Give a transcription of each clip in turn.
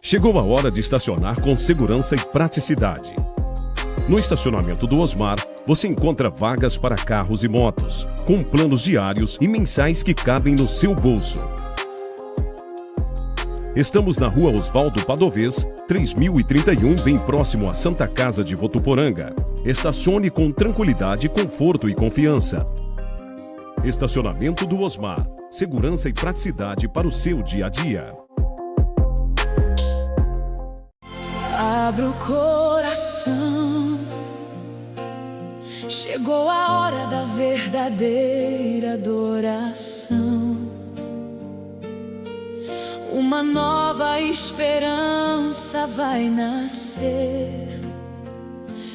Chegou a hora de estacionar com segurança e praticidade. No estacionamento do Osmar, você encontra vagas para carros e motos, com planos diários e mensais que cabem no seu bolso. Estamos na Rua Osvaldo Padovez, 3031, bem próximo à Santa Casa de Votuporanga. Estacione com tranquilidade, conforto e confiança. Estacionamento do Osmar. Segurança e praticidade para o seu dia a dia. Abra o coração. Chegou a hora da verdadeira adoração. Uma nova esperança vai nascer.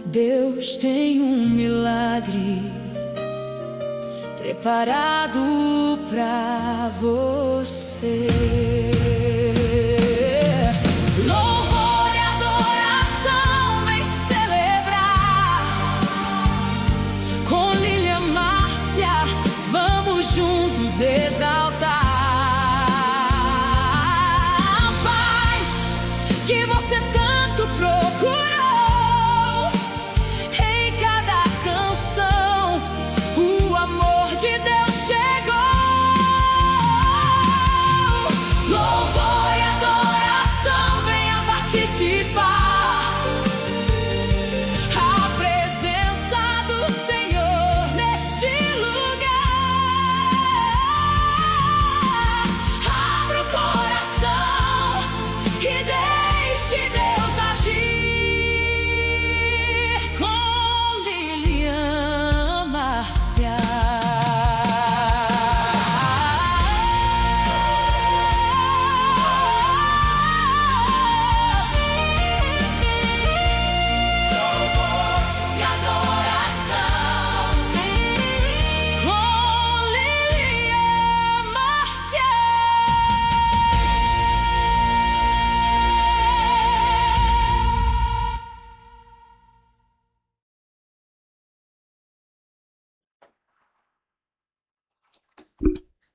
Deus tem um milagre preparado pra você. Louvor e adoração vem celebrar. Com Lilian Márcia vamos juntos exaltar a paz que você tanto procurou. Em cada canção o amor de Deus chegou. Louvor e adoração, venha participar. A presença do Senhor neste lugar. Abra o coração e deixe Deus agir. Com Lilian Márcia. Louvor e adoração com Lilian Márcia.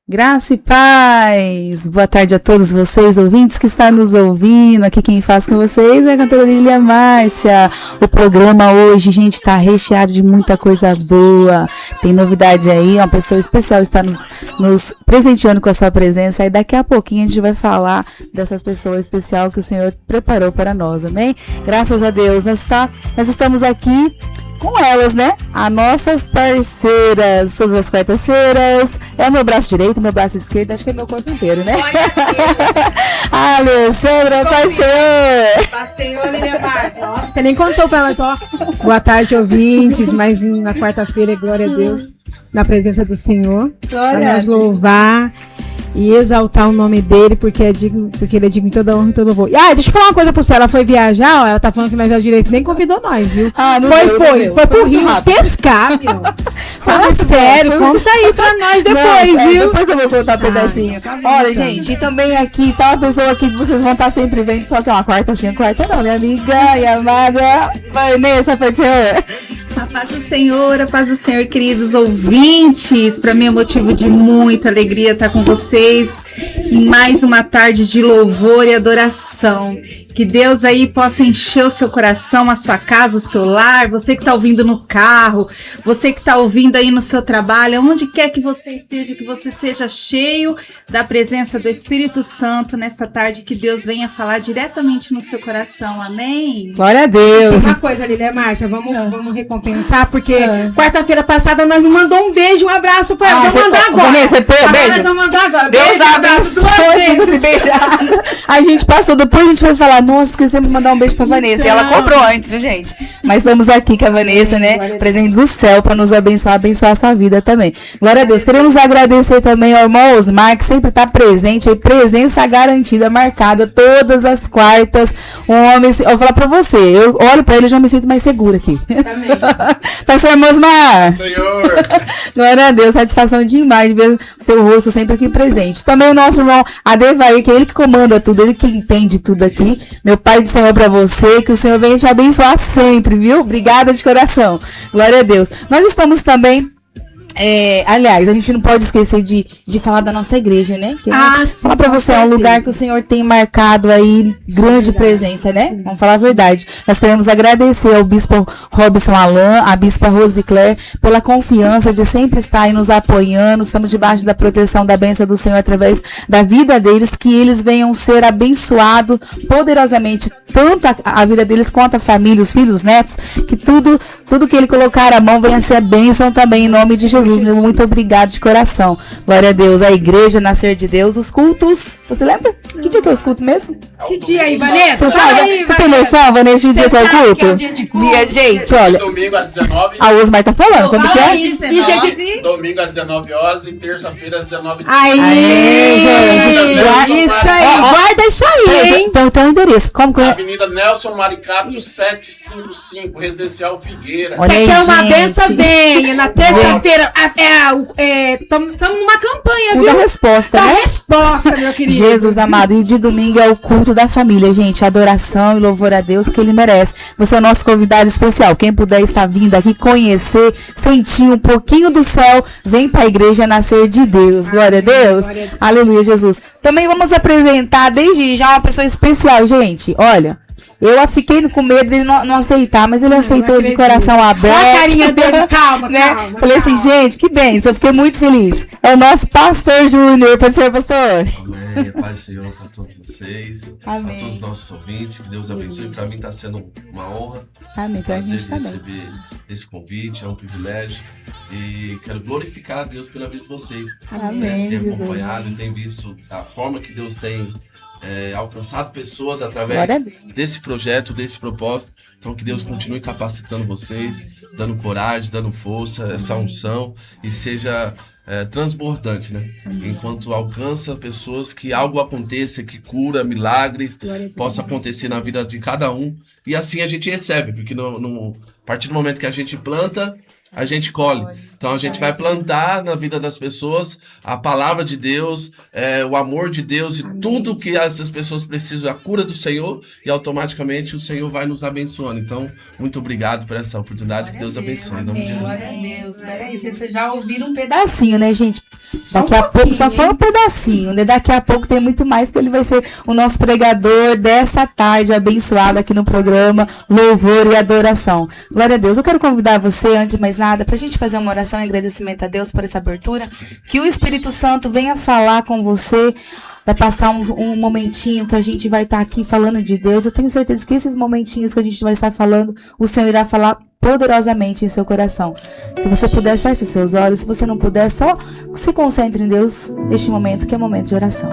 Graça e paz! Boa tarde a todos vocês, ouvintes que estão nos ouvindo. Aqui quem faz com vocês é a cantora Lilian Márcia. O programa hoje, gente, tá recheado de muita coisa boa. Tem novidade aí, uma pessoa especial está nos presenteando com a sua presença. E daqui a pouquinho a gente vai falar dessas pessoas especiais que o Senhor preparou para nós, amém? Graças a Deus, nós estamos aqui com elas, né? As nossas parceiras, todas as quartas-feiras. É o meu braço direito, meu braço esquerdo, acho que é meu corpo inteiro, né? Alessandra, Pai Senhor! Pai Senhor, Lilian Márcia. Nossa, você nem contou pra elas, ó. Boa tarde, ouvintes. Mais uma quarta-feira, glória a Deus, na presença do Senhor. Para nós louvar e exaltar o nome dele, porque ele é digno de toda honra e todo louvor. Deixa eu falar uma coisa pra você. Ela foi viajar, ó, ela tá falando que nós é o direito, nem convidou nós, viu? Foi pro Rio pescar, meu. Fala sério, conta aí pra nós depois, viu? Depois eu vou contar um pedacinho. Olha, gente, e também aqui tá uma pessoa aqui que vocês vão estar sempre vendo, só que é uma quarta não, minha amiga e amada Vanessa, Pai Senhor. A paz do Senhor, queridos ouvintes. Para mim é motivo de muita alegria estar com vocês em mais uma tarde de louvor e adoração. Que Deus aí possa encher o seu coração, a sua casa, o seu lar, você que está ouvindo no carro, você que está ouvindo aí no seu trabalho, onde quer que você esteja, que você seja cheio da presença do Espírito Santo nessa tarde, que Deus venha falar diretamente no seu coração, amém? Glória a Deus. Uma coisa, Lilian Márcia, vamos recompensar, porque quarta-feira passada nós não mandou um beijo, um abraço pra ela. Vamos mandar agora. Vanessa, beijo. Nós vamos mandar agora. Deus Beijo, abençoe se beijado. A gente passou, depois a gente vai falar, nossa, esquecemos de mandar um beijo pra Vanessa. E ela comprou antes, viu, gente? Mas estamos aqui com a Vanessa, né? Presente do céu pra nos abençoar a sua vida também. Glória a Deus. Queremos agradecer também ao irmão Osmar, que sempre tá presente aí, presença garantida, marcada todas as quartas. Um homem, eu vou falar pra você, eu olho pra ele e já me sinto mais segura aqui. Pastor irmão Osmar. Senhor. Glória a Deus, satisfação demais de ver o seu rosto sempre aqui presente. Também o nosso irmão Adevair, que é ele que comanda tudo, ele que entende tudo aqui. Meu Pai do Senhor pra você, que o Senhor venha te abençoar sempre, viu? Obrigada de coração. Glória a Deus. Nós estamos também Aliás, a gente não pode esquecer de falar da nossa igreja, né? Que falar pra você, é um lugar que o Senhor tem marcado aí grande presença, né? Vamos falar a verdade. Nós queremos agradecer ao Bispo Robson Alain, à Bispa Rose Claire, pela confiança de sempre estar aí nos apoiando. Estamos debaixo da proteção, da bênção do Senhor através da vida deles, que eles venham ser abençoados poderosamente, tanto a vida deles quanto a família, os filhos, os netos, que tudo que ele colocar a mão venha ser a bênção também, em nome de Jesus. Muito obrigado de coração. Glória a Deus. A igreja Nascer de Deus, os cultos. Você lembra? Que dia que é os cultos mesmo? Que dia aí, Vanessa? Você sabe? Você tem noção, Vanessa, de dia que é o culto? Gente, olha. Domingo às 19h. A Osmar tá falando. Quando que é? Domingo às 19h e terça-feira às 19h. Aí, gente. Isso aí. Guarda isso aí, hein? Então tem o endereço. Como que é? Avenida Nelson Maricato 755, Residencial Figueira. Você quer uma benção? Venha. Na terça-feira. Estamos numa campanha, viu? Da resposta, né? Resposta, meu querido. Jesus amado. E de domingo é o culto da família, gente. Adoração e louvor a Deus, que ele merece. Você é o nosso convidado especial. Quem puder estar vindo aqui conhecer, sentir um pouquinho do céu, vem para a igreja Nascer de Deus. Glória a Deus. Glória a Deus. Aleluia, Jesus. Também vamos apresentar desde já uma pessoa especial, gente. Olha. Eu fiquei com medo dele não aceitar, mas ele aceitou de coração aberto. Olha a carinha dele, calma, né? calma. Falei assim, gente, que bênção, eu fiquei muito feliz. É o nosso pastor Júnior, pastor. Amém, Pai Senhor, para todos vocês, para todos os nossos ouvintes, que Deus abençoe. Para mim está sendo uma honra. Amém, para a gente também. Receber esse convite, é um privilégio. E quero glorificar a Deus pela vida de vocês. Amém, Tenho Jesus. acompanhado e tenho visto a forma que Deus tem alcançado pessoas através desse projeto, desse propósito. Então que Deus continue capacitando vocês, dando coragem, dando força, essa unção, e seja transbordante, né? Enquanto alcança pessoas, que algo aconteça, que cura, milagres possa acontecer na vida de cada um, e assim a gente recebe, porque a partir do momento que a gente planta, a gente colhe. Então a gente vai plantar na vida das pessoas a palavra de Deus, o amor de Deus, e tudo que essas pessoas precisam, a cura do Senhor, e automaticamente o Senhor vai nos abençoando. Então, muito obrigado por essa oportunidade, que Deus abençoe. Em nome de Jesus. Glória a Deus. Peraí, vocês já ouviram um pedacinho, né, gente? Daqui a pouco, só foi um pedacinho, né? Daqui a pouco tem muito mais, porque ele vai ser o nosso pregador dessa tarde abençoada aqui no programa Louvor e Adoração. Glória a Deus. Eu quero convidar você, antes de mais nada, pra gente fazer uma oração e agradecimento a Deus por essa abertura. Que o Espírito Santo venha falar com você. Vai passar um momentinho que a gente vai estar aqui falando de Deus. Eu tenho certeza que esses momentinhos que a gente vai estar falando, o Senhor irá falar poderosamente em seu coração. Se você puder, feche os seus olhos. Se você não puder, só se concentre em Deus neste momento, que é momento de oração.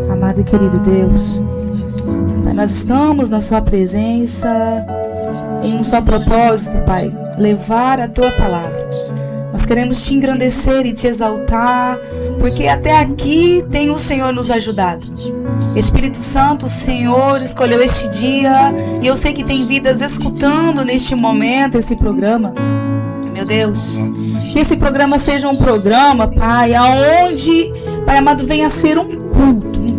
Amado e querido Deus, Pai, nós estamos na sua presença em um só propósito, Pai, levar a tua palavra. Nós queremos te engrandecer e te exaltar, porque até aqui tem o Senhor nos ajudado. Espírito Santo, o Senhor escolheu este dia, e eu sei que tem vidas escutando neste momento esse programa. Meu Deus, que esse programa seja um programa, Pai, aonde, Pai amado, venha ser um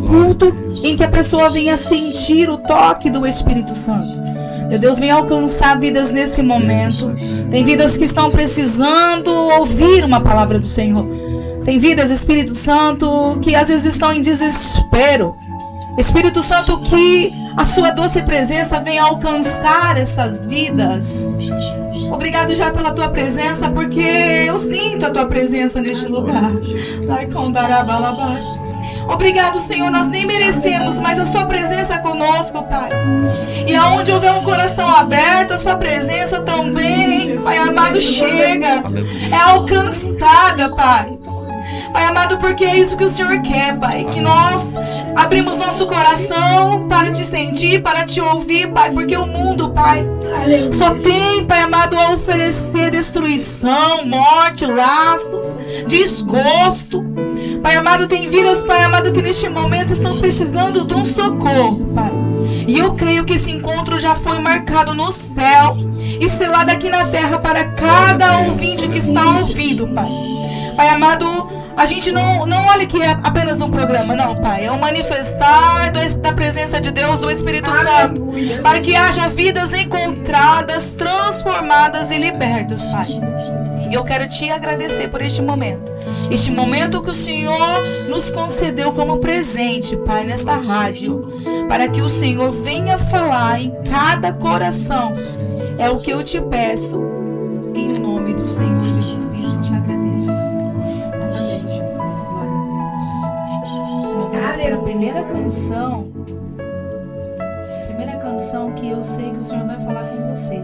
culto em que a pessoa venha sentir o toque do Espírito Santo. Meu Deus, venha alcançar vidas nesse momento. Tem vidas que estão precisando ouvir uma palavra do Senhor. Tem vidas, Espírito Santo, que às vezes estão em desespero. Espírito Santo, que a sua doce presença venha alcançar essas vidas. Obrigado já pela tua presença, porque eu sinto a tua presença neste lugar. Obrigado, Senhor, nós nem merecemos, mas a sua presença conosco, Pai. E aonde houver um coração aberto, a sua presença também, Pai amado, chega. É alcançada, Pai. Pai amado, porque é isso que o Senhor quer, Pai. Que nós abrimos nosso coração para te sentir, para te ouvir, Pai. Porque o mundo, Pai, só tem, Pai amado, a oferecer destruição, morte, laços, desgosto. Pai amado, tem vidas, Pai amado, que neste momento estão precisando de um socorro, Pai. E eu creio que esse encontro já foi marcado no céu e selado aqui na terra para cada ouvinte que está ouvindo, Pai. Pai amado, a gente não olha que é apenas um programa, não, Pai. É um manifestar da presença presença de Deus, do Espírito Santo, para que haja vidas encontradas, transformadas e libertas, Pai. E eu quero te agradecer por este momento que o Senhor nos concedeu como presente, Pai, nesta rádio, para que o Senhor venha falar em cada coração. É o que eu te peço, em nome do Senhor Jesus Cristo, eu te agradeço. Amém, Jesus, glória a Deus. Nós vamos para a primeira canção que eu sei que o Senhor vai falar com você.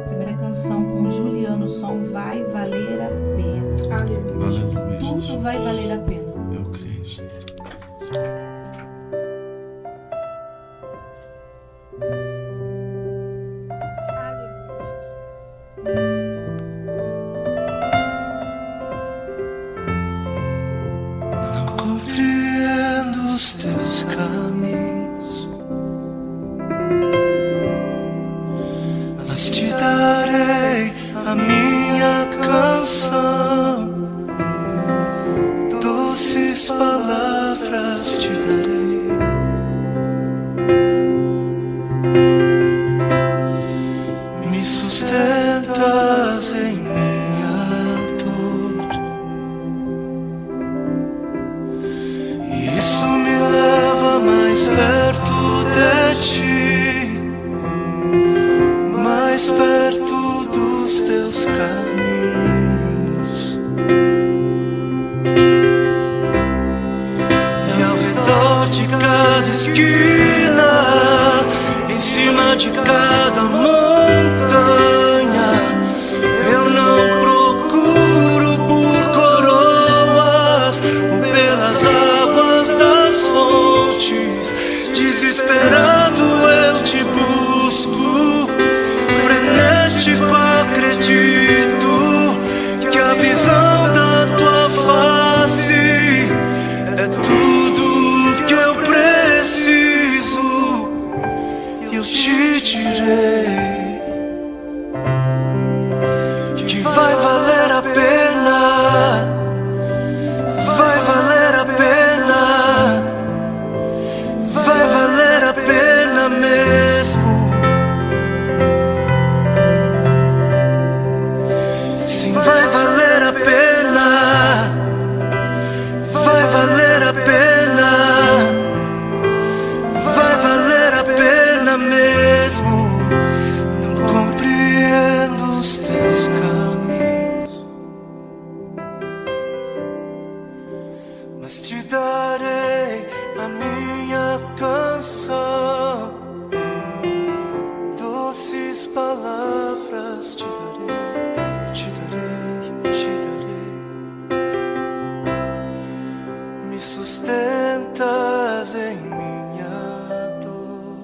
Primeira canção com Juliano, o som Vai Valer a Pena. Aleluia. Tudo vai valer a pena. Eu creio, Jesus. Não compreendo os teus caminhos, mas te darei a minha canção. Doces palavras te darei. Me sustentas em minha dor. Isso me leva mais perto de ti, mais perto dos teus caminhos. E ao redor de cada esquina, em cima de cada montanha, eu não procuro por coroas ou pelas águas das fontes. Desesperado eu te busco, frenético acredito que a visão da tua face é tudo que eu preciso. Eu te direi que vai valer a pena, vai valer a pena, vai valer a pena mesmo. Sim, vai valer a pena, vai valer a pena, vai valer a pena mesmo. Não compreendo os teus caminhos, mas te darei a minha canção. Doces palavras te darei, eu te darei, eu te darei. Me sustentas em minha dor,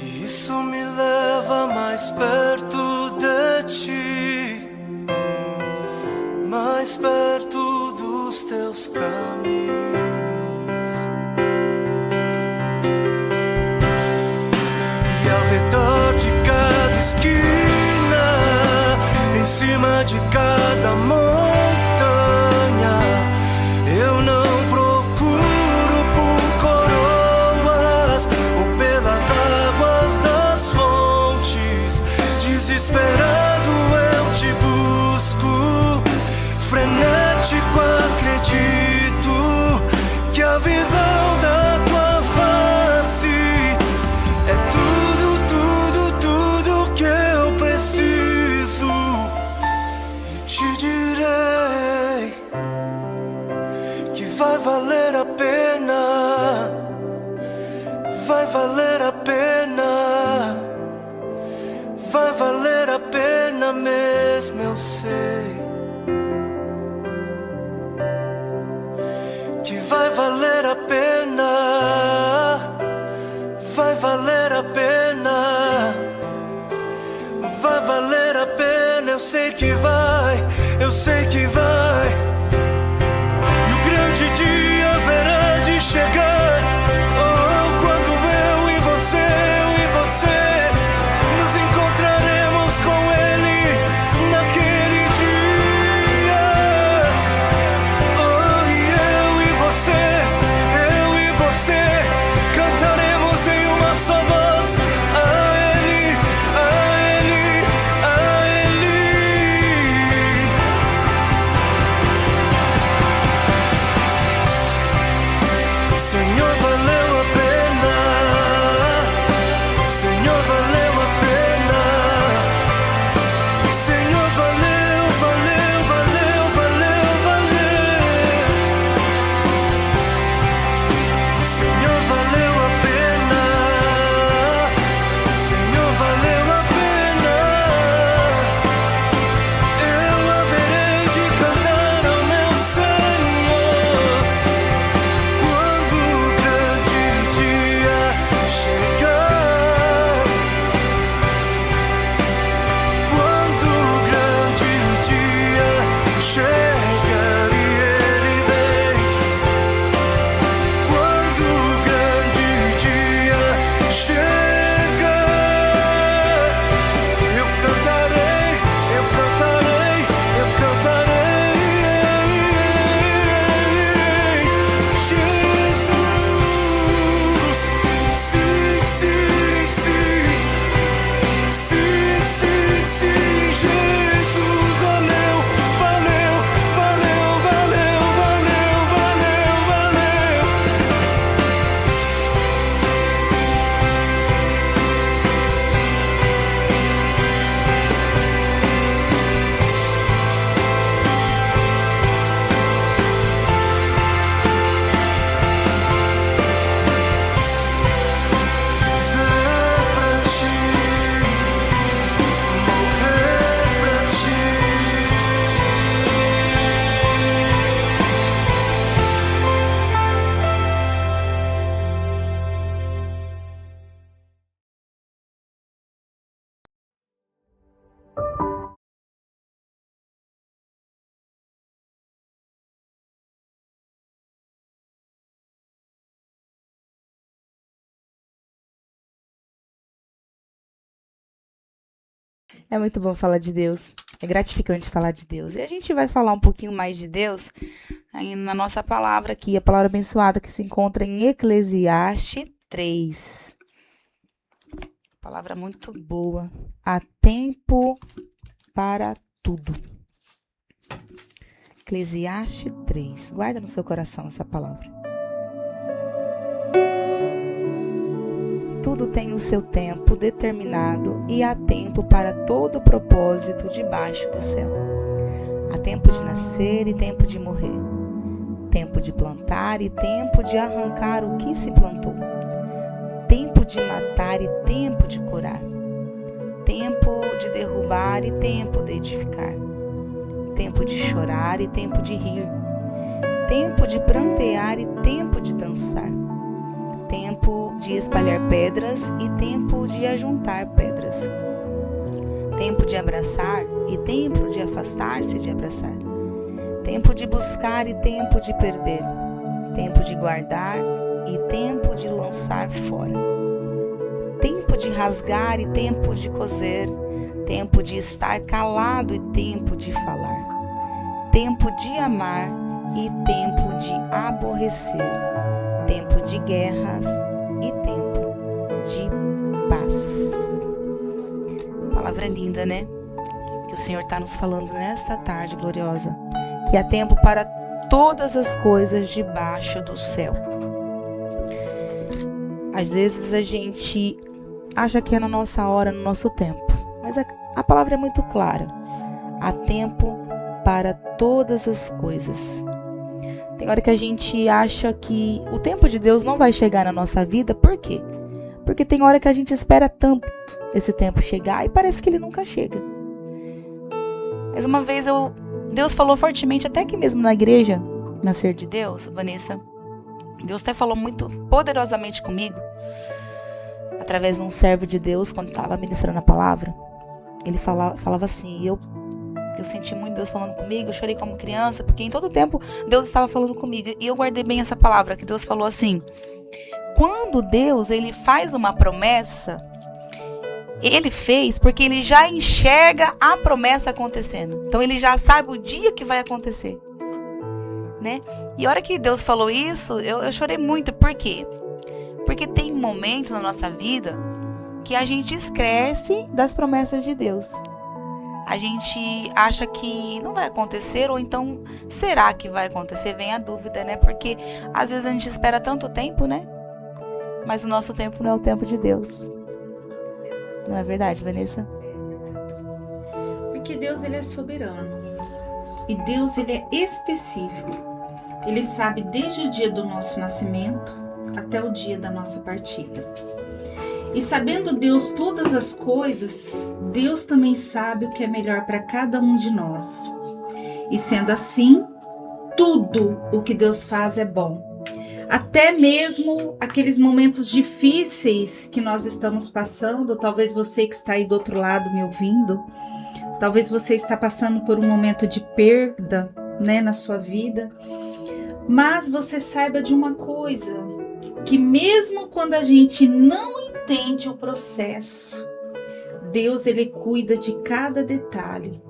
e isso me leva mais perto de ti, mais perto dos teus caminhos. E ao redor de cada esquina, em cima de cada montanha, eu não procuro por coroas ou pelas águas das fontes. Desesperado eu te busco, frenético acredito que a visão da tua face é tudo, tudo, tudo que eu preciso. Eu te direi que vai valer a pena, vai valer a pena, vai valer a pena mesmo, eu sei. Que vai valer a pena, vai valer a pena, vai valer a pena. Eu sei que vai, eu sei que vai. E o grande dia haverá de chegar. Oh, quando eu e você nos encontraremos com Ele naquele dia. Oh, e eu e você É muito bom falar de Deus. É gratificante falar de Deus. E a gente vai falar um pouquinho mais de Deus aí na nossa palavra aqui, a palavra abençoada que se encontra em Eclesiastes 3. Palavra muito boa. Há tempo para tudo. Eclesiastes 3. Guarda no seu coração essa palavra. Tudo tem o seu tempo determinado e há tempo para todo propósito debaixo do céu. Há tempo de nascer e tempo de morrer. Tempo de plantar e tempo de arrancar o que se plantou. Tempo de matar e tempo de curar. Tempo de derrubar e tempo de edificar. Tempo de chorar e tempo de rir. Tempo de prantear e tempo de dançar. Tempo de espalhar pedras e tempo de ajuntar pedras. Tempo de abraçar e tempo de afastar-se de abraçar. Tempo de buscar e tempo de perder. Tempo de guardar e tempo de lançar fora. Tempo de rasgar e tempo de coser. Tempo de estar calado e tempo de falar. Tempo de amar e tempo de aborrecer. Tempo de guerras e tempo de paz. Palavra linda, né? Que o Senhor está nos falando nesta tarde gloriosa. Que há tempo para todas as coisas debaixo do céu. Às vezes a gente acha que é na nossa hora, no nosso tempo. Mas a palavra é muito clara. Há tempo para todas as coisas. Tem hora que a gente acha que o tempo de Deus não vai chegar na nossa vida. Por quê? Porque tem hora que a gente espera tanto esse tempo chegar e parece que ele nunca chega. Mas uma vez Deus falou fortemente, até aqui mesmo na igreja, Nascer de Deus, Vanessa. Deus até falou muito poderosamente comigo, através de um servo de Deus, quando estava ministrando a palavra. Ele falava assim, eu senti muito Deus falando comigo, eu chorei como criança, porque em todo tempo Deus estava falando comigo. E eu guardei bem essa palavra, que Deus falou assim, quando Deus ele faz uma promessa, ele fez porque ele já enxerga a promessa acontecendo. Então ele já sabe o dia que vai acontecer, né? E a hora que Deus falou isso, eu chorei muito. Por quê? Porque tem momentos na nossa vida que a gente esquece das promessas de Deus. A gente acha que não vai acontecer, ou então, será que vai acontecer? Vem a dúvida, né? Porque às vezes a gente espera tanto tempo, né? Mas o nosso tempo não é o tempo de Deus. Não é verdade, Vanessa? Porque Deus, ele é soberano. E Deus, ele é específico. Ele sabe desde o dia do nosso nascimento até o dia da nossa partida. E sabendo Deus todas as coisas, Deus também sabe o que é melhor para cada um de nós. E sendo assim, tudo o que Deus faz é bom. Até mesmo aqueles momentos difíceis que nós estamos passando, talvez você que está aí do outro lado me ouvindo, talvez você está passando por um momento de perda, né, na sua vida. Mas você saiba de uma coisa, que mesmo quando a gente não entende o processo, Deus ele cuida de cada detalhe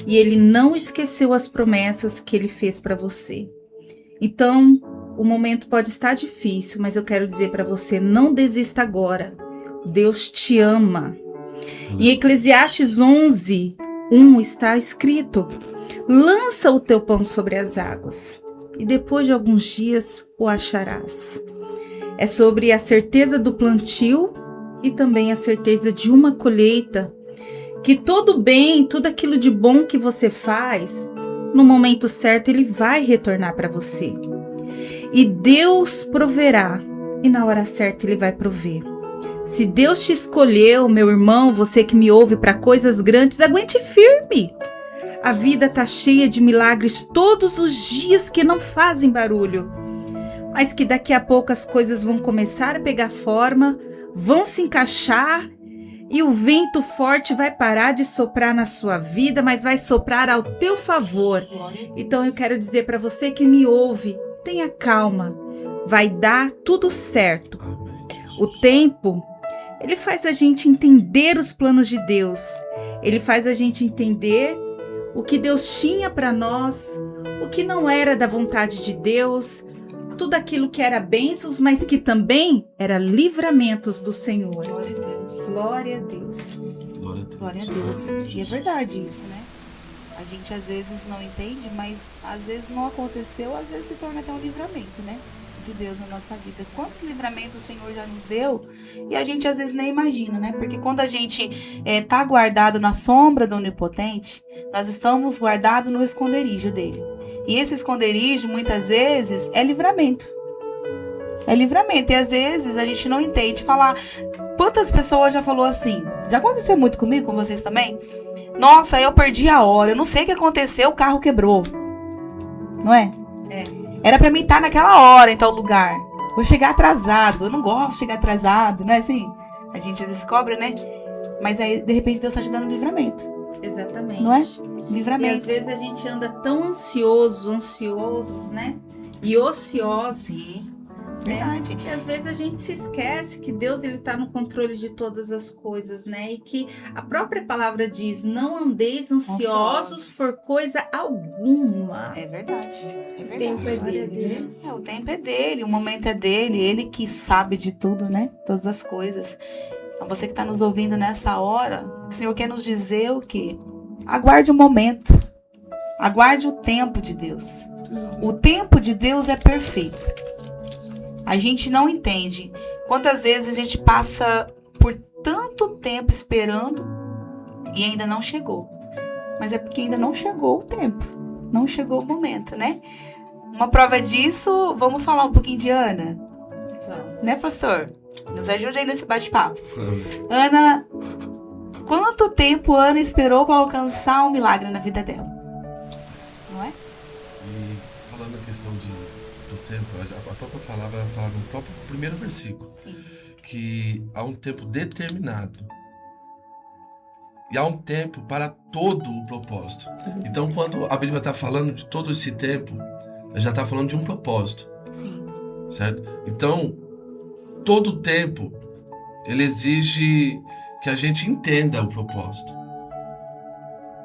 e ele não esqueceu as promessas que ele fez para você. Então, o momento pode estar difícil, mas eu quero dizer para você, não desista agora. Deus te ama. Em Eclesiastes 11:1 está escrito: lança o teu pão sobre as águas e depois de alguns dias o acharás. É sobre a certeza do plantio e também a certeza de uma colheita, que todo bem, tudo aquilo de bom que você faz, no momento certo ele vai retornar para você. E Deus proverá, e na hora certa ele vai prover. Se Deus te escolheu, meu irmão, você que me ouve, para coisas grandes, aguente firme. A vida está cheia de milagres todos os dias que não fazem barulho, mas que daqui a pouco as coisas vão começar a pegar forma, vão se encaixar e o vento forte vai parar de soprar na sua vida, mas vai soprar ao teu favor. Então eu quero dizer para você que me ouve, tenha calma, vai dar tudo certo. O tempo, ele faz a gente entender os planos de Deus. ele faz a gente entender o que Deus tinha para nós, o que não era da vontade de Deus, tudo aquilo que era bênçãos, mas que também era livramentos do Senhor. Glória a Deus. Glória a Deus. Glória a Deus. Glória a Deus. E é verdade isso, né? A gente às vezes não entende, mas às vezes não aconteceu, às vezes se torna até um livramento, né? De Deus na nossa vida. Quantos livramentos o Senhor já nos deu e a gente às vezes nem imagina, né? Porque quando a gente tá guardado na sombra do Onipotente, nós estamos guardados no esconderijo dele. E esse esconderijo, muitas vezes, é livramento. É livramento. E às vezes a gente não entende. Falar, quantas pessoas já falou assim? Já aconteceu muito comigo, com vocês também? Nossa, eu perdi a hora. Eu não sei o que aconteceu, o carro quebrou. Não é? É. Era pra mim estar naquela hora, em tal lugar. Vou chegar atrasado. Eu não gosto de chegar atrasado, né? Assim, a gente às vezes cobra, né? Mas aí, de repente, Deus está te dando um livramento. Exatamente. Não é? E Livramento. às vezes a gente anda tão ansiosos, né? E ociosos. Sim, né? verdade. E às vezes a gente se esquece que Deus ele tá no controle de todas as coisas, né? E que a própria palavra diz: não andeis ansiosos por coisa alguma. É verdade. É O verdade. tempo é Glória a dele, né? Deus. O tempo é dele, o momento é dele, ele que sabe de tudo, né? Todas as coisas. Então você que está nos ouvindo nessa hora, o Senhor quer nos dizer o quê? Aguarde o momento. Aguarde o tempo de Deus. O tempo de Deus é perfeito. A gente não entende quantas vezes a gente passa por tanto tempo esperando e ainda não chegou. Mas é porque ainda não chegou o tempo. Não chegou o momento, né? Uma prova disso, vamos falar um pouquinho de Ana. Vamos. Né, pastor? Nos ajude aí nesse bate-papo. Ana, quanto tempo Ana esperou para alcançar um milagre na vida dela? Não é? E falando a questão do tempo, a própria palavra fala no próprio primeiro versículo, Sim. que há um tempo determinado. E há um tempo para todo o propósito. Então, quando a Bíblia está falando de todo esse tempo, ela já está falando de um propósito, Sim. certo? Então, todo o tempo, ele exige que a gente entenda o propósito.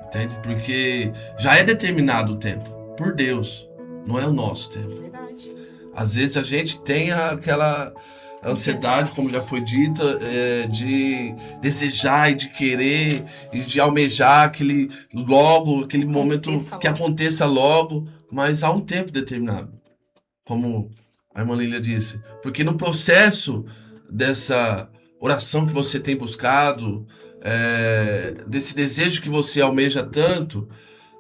Entende? Porque já é determinado o tempo, por Deus, não é o nosso tempo. Verdade. Às vezes a gente tem aquela ansiedade, como já foi dita, de desejar e de querer e de almejar aquele momento que aconteça logo, mas há um tempo determinado, como a irmã Lília disse, porque no processo dessa oração que você tem buscado, desse desejo que você almeja tanto,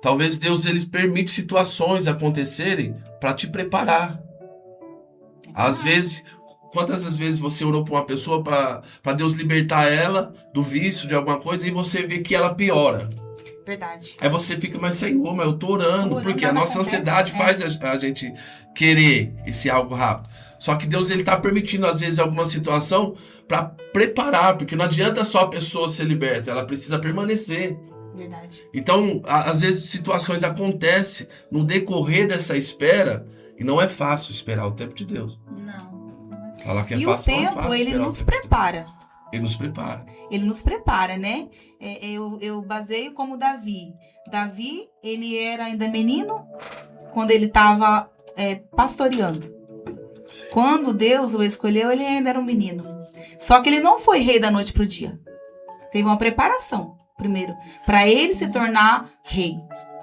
talvez Deus ele permite situações acontecerem para te preparar. Às vezes, quantas das vezes você orou para uma pessoa para Deus libertar ela do vício de alguma coisa e você vê que ela piora? Verdade. Aí você fica, mas Senhor, mas eu tô orando, porque a nada nossa acontece. ansiedade faz a gente querer esse algo rápido. Só que Deus ele tá permitindo às vezes alguma situação para preparar, porque não adianta só a pessoa ser liberta, ela precisa permanecer. Verdade. Então, às vezes situações acontecem no decorrer dessa espera e não é fácil esperar o tempo de Deus. Não. Falar que é E fácil, o não é tempo, fácil ele esperar o nos tempo de Deus. prepara. Ele nos prepara. Ele nos prepara, né? Eu baseio como Davi. Davi, ele era ainda menino quando ele estava pastoreando. Quando Deus o escolheu, ele ainda era um menino. Só que ele não foi rei da noite pro dia. Teve uma preparação, primeiro, para ele se tornar rei.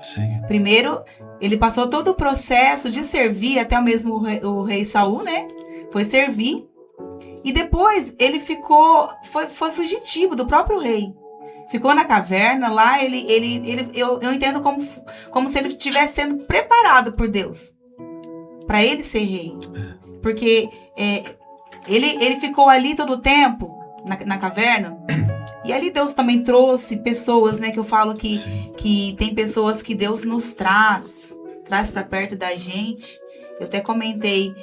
Sim. Primeiro, ele passou todo o processo de servir, até mesmo o rei Saul, né? Foi servir. E depois ele foi fugitivo do próprio rei. Ficou na caverna lá, eu entendo como se ele estivesse sendo preparado por Deus para ele ser rei. Porque ele ficou ali todo o tempo, na caverna. E ali Deus também trouxe pessoas, né? Que eu falo que tem pessoas que Deus nos traz para perto da gente. Eu até comentei,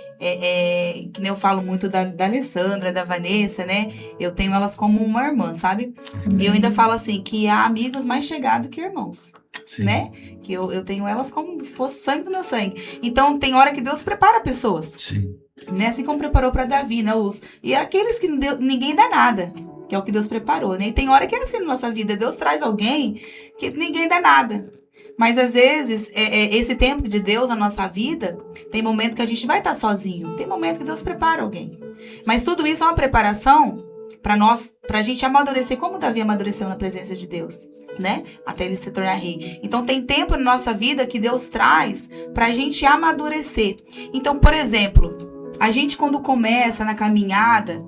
que nem eu falo muito da Alessandra, da Vanessa, né? Eu tenho elas como uma irmã, sabe? E eu ainda falo assim, que há amigos mais chegados que irmãos. Sim. Né? Que eu tenho elas como se fosse sangue do meu sangue. Então, tem hora que Deus prepara pessoas. Sim. Né? Assim como preparou para Davi, né? E aqueles que ninguém dá nada. que é o que Deus preparou, né? E tem hora que é assim na nossa vida, Deus traz alguém que ninguém dá nada. Mas às vezes, esse tempo de Deus na nossa vida, tem momento que a gente vai estar sozinho, tem momento que Deus prepara alguém. Mas tudo isso é uma preparação pra gente amadurecer, como Davi amadureceu na presença de Deus, né? Até ele se tornar rei. Então tem tempo na nossa vida que Deus traz pra gente amadurecer. Então, por exemplo, a gente quando começa na caminhada,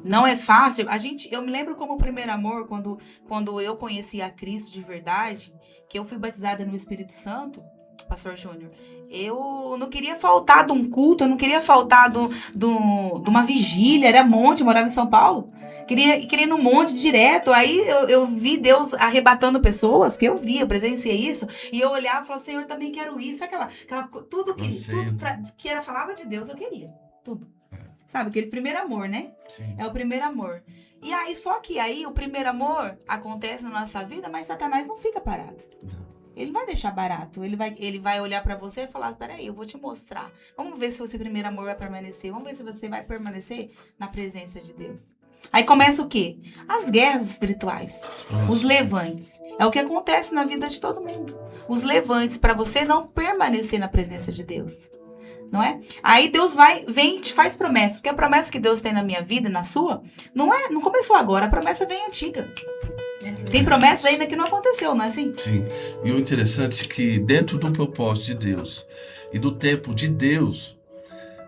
não é fácil. Eu me lembro como o primeiro amor, quando eu conheci a Cristo de verdade, que eu fui batizada no Espírito Santo, Pastor Júnior, eu não queria faltar de um culto, eu não queria faltar de uma vigília, era monte, eu morava em São Paulo, queria ir no monte direto. Aí eu vi Deus arrebatando pessoas, que eu presenciei isso, e eu olhava e falava, Senhor, eu também quero isso, tudo que era falava de Deus, eu queria, tudo. Sabe, aquele primeiro amor, né? Sim. É o primeiro amor. E aí, só que aí o primeiro amor acontece na nossa vida, mas Satanás não fica parado. Não. Ele vai deixar barato. Ele vai olhar pra você e falar, peraí, eu vou te mostrar. Vamos ver se o seu primeiro amor vai permanecer. Vamos ver se você vai permanecer na presença de Deus. Aí começa o quê? As guerras espirituais. Os levantes. É o que acontece na vida de todo mundo. Os levantes para você não permanecer na presença de Deus. Não é? Aí Deus vem e te faz promessa. Porque a promessa que Deus tem na minha vida e na sua, não começou agora. A promessa vem antiga. Tem promessa ainda que não aconteceu, não é assim? Sim. E o interessante é que dentro do propósito de Deus e do tempo de Deus,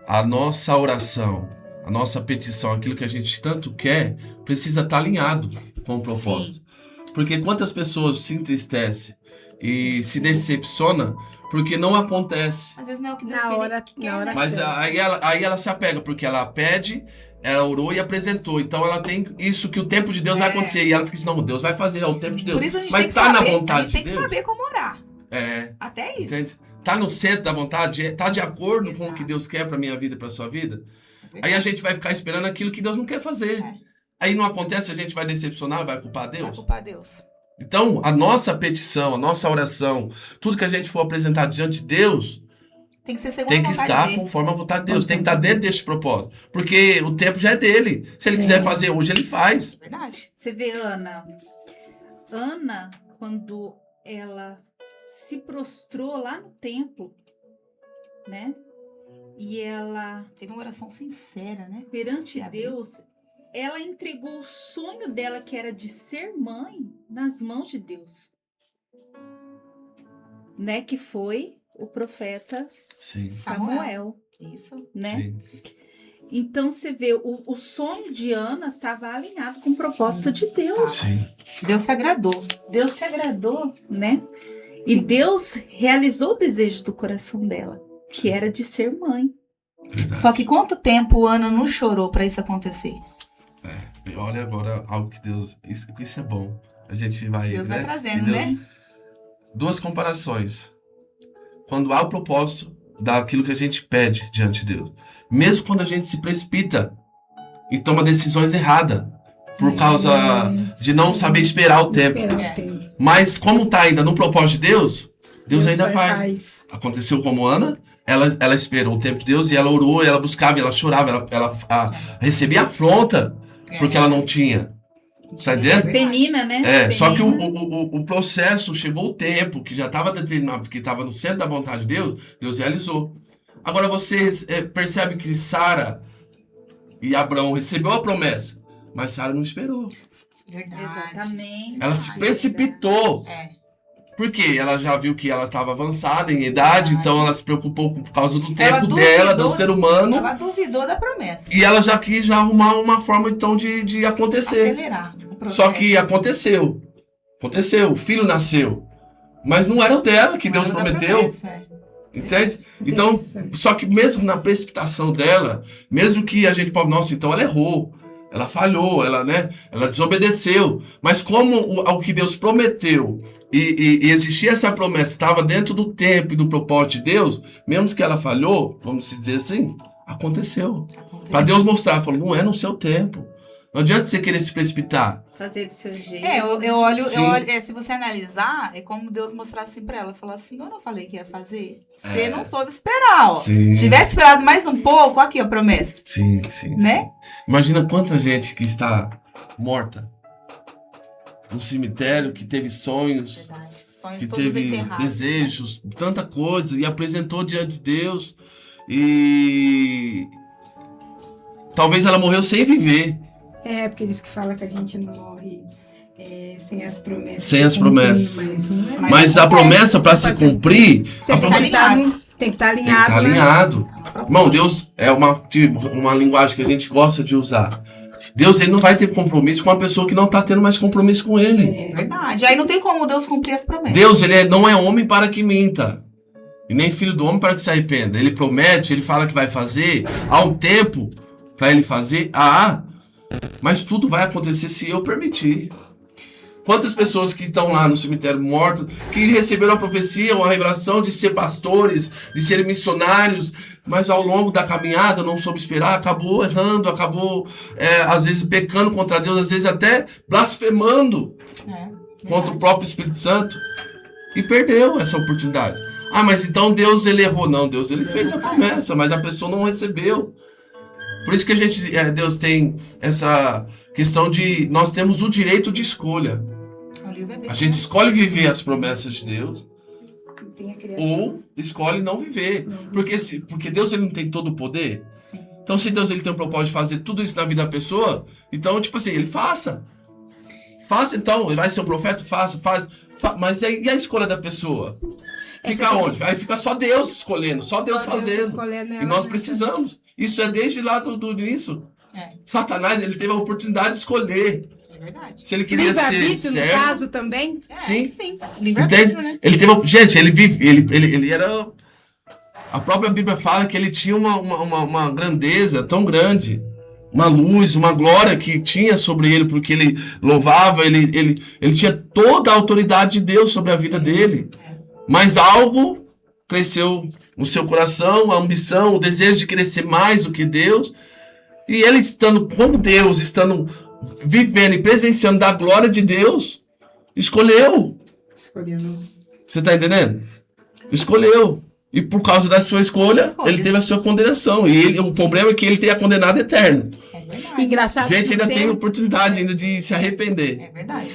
a nossa oração, a nossa petição, aquilo que a gente tanto quer, precisa estar alinhado com o propósito. Sim. Porque quantas pessoas se entristecem e se decepcionam porque não acontece. Às vezes não é o que Deus quer. Mas aí ela se apega, porque ela pede, ela orou e apresentou. Então ela tem isso que o tempo de Deus vai acontecer. E ela fica assim, não, Deus vai fazer, é o tempo de Deus. Por isso a gente mas tem que tá saber, na vontade de Deus. A gente tem que saber como orar. É. Até isso. Entende? Tá no centro da vontade, tá de acordo Exato. com o que Deus quer pra minha vida e pra sua vida. Aí a gente vai ficar esperando aquilo que Deus não quer fazer. Aí não acontece, a gente vai decepcionar, vai culpar Deus. Vai culpar Deus. Então, a nossa petição, a nossa oração, tudo que a gente for apresentar diante de Deus, tem que ser segundo tem que estar dele. conforme a vontade de Deus, tem que estar dentro desse propósito. Porque o tempo já é dele. Se ele quiser fazer hoje, ele faz. Verdade. Você vê Ana, quando ela se prostrou lá no templo, né? E ela teve uma oração sincera, né? Perante Deus, ela entregou o sonho dela, que era de ser mãe, nas mãos de Deus. Né? Que foi o profeta Samuel. Isso. Né? Sim. Então, você vê, o sonho de Ana estava alinhado com o propósito de Deus. Sim. Deus se agradou. Deus se agradou, né? E Deus realizou o desejo do coração dela, que era de ser mãe. Verdade. Só que quanto tempo Ana não chorou para isso acontecer? Olha agora algo que Deus... Isso é bom. A gente vai... Deus né? vai trazendo, né? Duas comparações. Quando há o propósito daquilo que a gente pede diante de Deus. Mesmo quando a gente se precipita e toma decisões erradas. Por causa de não saber esperar o tempo. Mas como está ainda no propósito de Deus, Deus ainda faz. Aconteceu como Ana. Ela esperou o tempo de Deus e ela orou, ela buscava, ela chorava, ela recebia afronta porque ela não tinha. Tá entendendo? Penina, né? Penina. Só que o processo, chegou o tempo que já estava determinado, que estava no centro da vontade de Deus, Deus realizou. Agora você percebe que Sara e Abraão recebeu a promessa, mas Sara não esperou. Verdade. Exatamente. Ela se precipitou. Porque ela já viu que ela estava avançada em idade, então ela se preocupou por causa do tempo dela, do ser humano. Ela duvidou da promessa. E ela já quis arrumar uma forma, então, de acontecer. Acelerar o processo. Só que aconteceu. Aconteceu, o filho nasceu. Mas não era o dela que Deus prometeu. Entende? Então, só que mesmo na precipitação dela, mesmo que a gente pode, nossa, então ela errou. Ela falhou, ela desobedeceu. Mas como o que Deus prometeu e existia essa promessa, estava dentro do tempo e do propósito de Deus, mesmo que ela falhou, vamos dizer assim, aconteceu. Para Deus mostrar, falou, não é no seu tempo. Não adianta você querer se precipitar. Fazer do seu jeito. Eu olho, se você analisar, é como Deus mostrar assim pra ela, falar assim, eu não falei que ia fazer. Você não soube esperar, ó. Sim. Se tivesse esperado mais um pouco, aqui a promessa. Sim. Né? Imagina quanta gente que está morta. Um cemitério que teve sonhos, Verdade. Sonhos que todos teve enterrados. desejos, tanta coisa, e apresentou diante de Deus. E talvez ela morreu sem viver. Porque diz que fala que a gente não morre sem as promessas. Sem as cumprir, promessas. Mas a promessa para se cumprir, você a tem promessa que estar alinhado. tem que estar tem que estar alinhado. Né? alinhado. Irmão, Deus é uma linguagem que a gente gosta de usar. Deus, ele não vai ter compromisso com uma pessoa que não está tendo mais compromisso com ele. É verdade. Aí não tem como Deus cumprir as promessas. Deus, ele não é homem para que minta. E nem filho do homem para que se arrependa. Ele promete, ele fala que vai fazer. Há um tempo para ele fazer. Mas tudo vai acontecer se eu permitir. Quantas pessoas que estão lá no cemitério mortas, que receberam a profecia, uma revelação de ser pastores, de serem missionários, mas ao longo da caminhada não soube esperar, acabou errando, acabou às vezes pecando contra Deus, às vezes até blasfemando contra o próprio Espírito Santo, e perdeu essa oportunidade. Mas então Deus, ele errou. Não, Deus, ele fez a promessa, mas a pessoa não recebeu. Por isso que Deus tem essa questão de nós temos o direito de escolha. A gente escolhe viver as promessas de Deus ou escolhe não viver. Porque Deus, ele não tem todo o poder. Sim. Então, se Deus, ele tem o propósito de fazer tudo isso na vida da pessoa, então, tipo assim, ele faça. Faça, então. Ele vai ser um profeta? Faça. Mas e a escolha da pessoa? Fica onde? Aí fica só Deus escolhendo, só Deus fazendo. E nós precisamos. Isso é desde lá do início. Satanás, ele teve a oportunidade de escolher. É verdade. Se ele queria ser Livre-arbítrio, no servo. caso, também? Sim. Sim. Entende? Livre-arbítrio, né? Ele teve. Gente, ele era. A própria Bíblia fala que ele tinha uma grandeza tão grande. Uma luz, uma glória que tinha sobre ele, porque ele louvava, ele tinha toda a autoridade de Deus sobre a vida dele. Mas algo cresceu no seu coração, a ambição, o desejo de crescer mais do que Deus. E ele estando como Deus, estando vivendo e presenciando da glória de Deus, escolheu. Você está entendendo? Escolheu. E por causa da sua escolha, ele teve a sua condenação. E o problema é que ele tem a condenada eterna. É verdade. Engraçado. Gente, ainda tem oportunidade ainda de se arrepender. É verdade.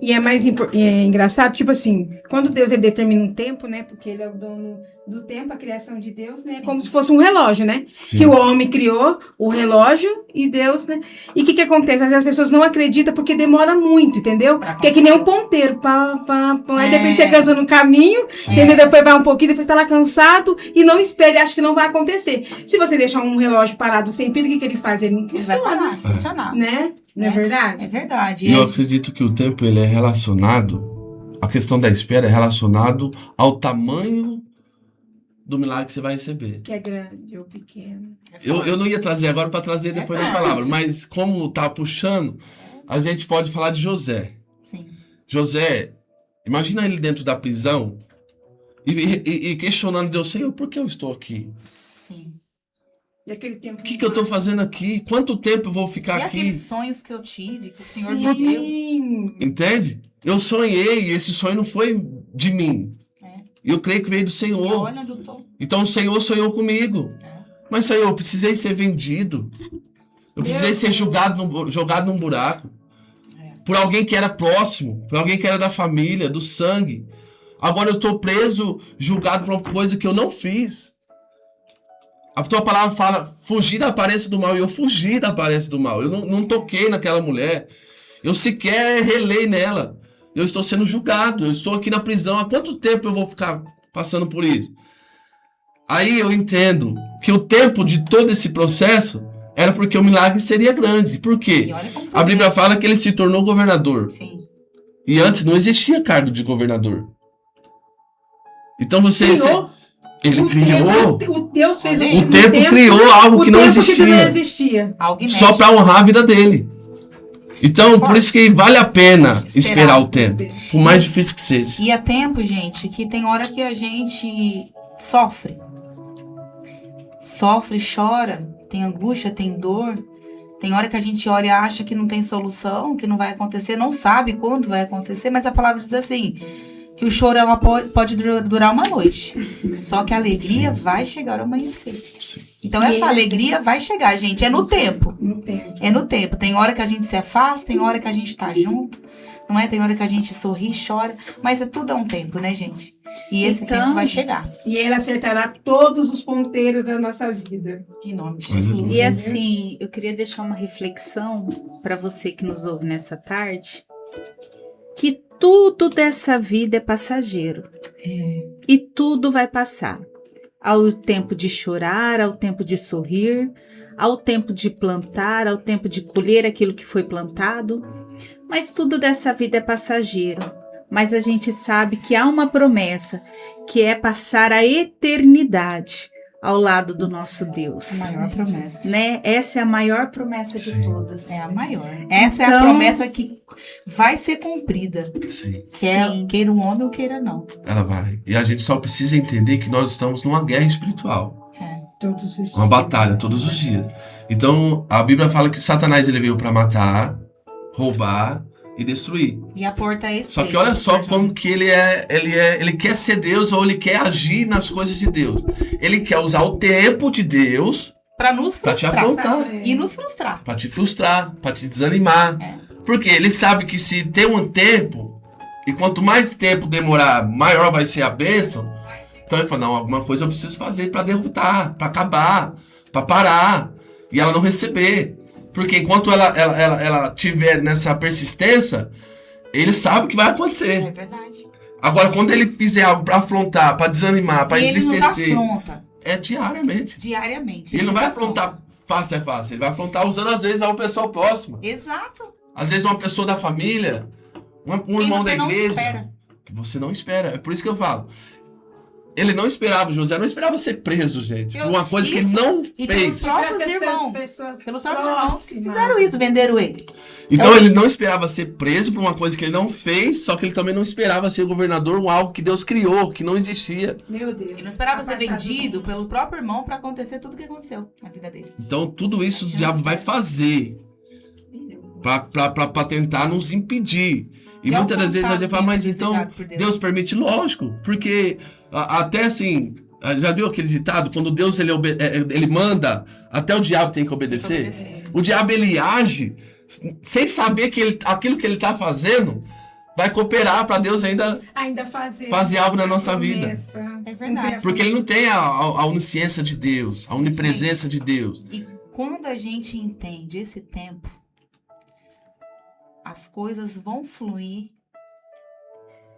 E é mais engraçado, tipo assim, quando Deus ele determina um tempo, né? Porque ele é o dono do tempo, a criação de Deus, né? Sim. Como se fosse um relógio, né? Sim. Que o homem criou o relógio e Deus, né? E o que acontece? Às vezes as pessoas não acreditam porque demora muito, entendeu? Porque é que nem um ponteiro. Aí depois você cansa no caminho, entendeu? Depois vai um pouquinho, depois tá lá cansado e não espera e acha que não vai acontecer. Se você deixar um relógio parado sem pilha, o que ele faz? Ele não Ele vai funciona. parar, estacionar. Né? Não é verdade? É verdade. E eu acredito que o tempo ele é relacionado, a questão da espera é relacionado ao tamanho do milagre que você vai receber. Que é grande ou pequeno. Eu não ia trazer agora para trazer depois da palavra, mas como tá puxando, a gente pode falar de José. Sim. José, imagina ele dentro da prisão e questionando Deus, Senhor, por que eu estou aqui? Sim. E aquele tempo. O que eu estou fazendo aqui? Quanto tempo eu vou ficar E aqui? aqueles sonhos que eu tive, que o Senhor me deu. Sim. Entende? Eu sonhei e esse sonho não foi de mim. Eu creio que veio do E Senhor. olha onde eu tô. Então o Senhor sonhou comigo. Mas, Senhor, eu precisei ser vendido. Eu precisei ser jogado num buraco. Por alguém que era próximo, por alguém que era da família, do sangue. Agora eu estou preso, julgado por uma coisa que eu não fiz. A tua palavra fala, fugir da aparência do mal. E eu fugi da aparência do mal. Eu não toquei naquela mulher. Eu sequer relei nela. Eu estou sendo julgado. Eu estou aqui na prisão. Há quanto tempo eu vou ficar passando por isso? Aí eu entendo que o tempo de todo esse processo era porque o milagre seria grande. Por quê? A Bíblia fala que ele se tornou governador. Sim. E antes não existia cargo de governador. Então você... Ele criou. Deus fez O tempo criou algo que não existia. Algo só para honrar a vida dele. Então, por isso que vale a pena esperar o tempo. Por mais difícil que seja. E é tempo, gente, que tem hora que a gente sofre. Sofre, chora, tem angústia, tem dor. Tem hora que a gente olha e acha que não tem solução, que não vai acontecer, não sabe quando vai acontecer, mas a palavra diz assim, que o choro ela pode durar uma noite. Só que a alegria vai chegar ao amanhecer. Então essa alegria vai chegar, gente. É no tempo. É no tempo. Tem hora que a gente se afasta, tem hora que a gente tá junto. Não é? Tem hora que a gente sorri, chora. Mas tudo é um tempo, né, gente? E esse tempo vai chegar. E ele acertará todos os ponteiros da nossa vida. Em nome de Jesus. E assim, eu queria deixar uma reflexão para você que nos ouve nessa tarde. Que tudo dessa vida é passageiro. E tudo vai passar. Ao tempo de chorar, ao tempo de sorrir, ao tempo de plantar, ao tempo de colher aquilo que foi plantado. Mas tudo dessa vida é passageiro. Mas a gente sabe que há uma promessa, que é passar a eternidade ao lado do nosso Deus. A maior promessa. Né? Essa é a maior promessa de todas. É a maior. Essa é a promessa que vai ser cumprida. Sim. Queira um homem ou queira não. Ela vai. E a gente só precisa entender que nós estamos numa guerra espiritual. Todos os dias. Uma batalha todos os dias. Então, a Bíblia fala que Satanás ele veio para matar, roubar e destruir. E a porta é Só que olha só como que ele quer ser Deus ou ele quer agir nas coisas de Deus. Ele quer usar o tempo de Deus para nos frustrar. Para te afrontar. E nos frustrar. Para te frustrar, para te desanimar. Porque ele sabe que se tem um tempo, e quanto mais tempo demorar, maior vai ser a bênção. Então ele fala, não, alguma coisa eu preciso fazer para derrotar, para acabar, para parar. E ela não receber. Porque enquanto ela tiver nessa persistência, ele sabe o que vai acontecer. É verdade. Agora, quando ele fizer algo para afrontar, para desanimar, para entristecer... Ele nos afronta. É diariamente. Diariamente. Ele não vai afrontar fácil, Ele vai afrontar usando, às vezes, uma pessoa próxima. Exato. Às vezes, uma pessoa da família, um irmão da igreja. Espera. Que você não espera. É por isso que eu falo. Ele não esperava, José não esperava ser preso, gente. Por uma coisa que ele não fez. E pelos próprios irmãos que fizeram isso, venderam ele. Então ele não esperava ser preso por uma coisa que ele não fez, só que ele também não esperava ser governador ou algo que Deus criou, que não existia. Meu Deus. Ele não esperava ser vendido pelo próprio irmão para acontecer tudo o que aconteceu na vida dele. Então tudo isso o diabo vai fazer para tentar nos impedir. E muitas das vezes a gente fala, mas então Deus permite? Lógico, porque até assim, já viu aquele ditado? Quando Deus ele manda, até o diabo tem que obedecer. O diabo ele age sem saber que aquilo que ele está fazendo vai cooperar para Deus ainda fazer algo na nossa vida. É verdade. Porque ele não tem a onisciência de Deus, a onipresença de Deus. E quando a gente entende esse tempo, as coisas vão fluir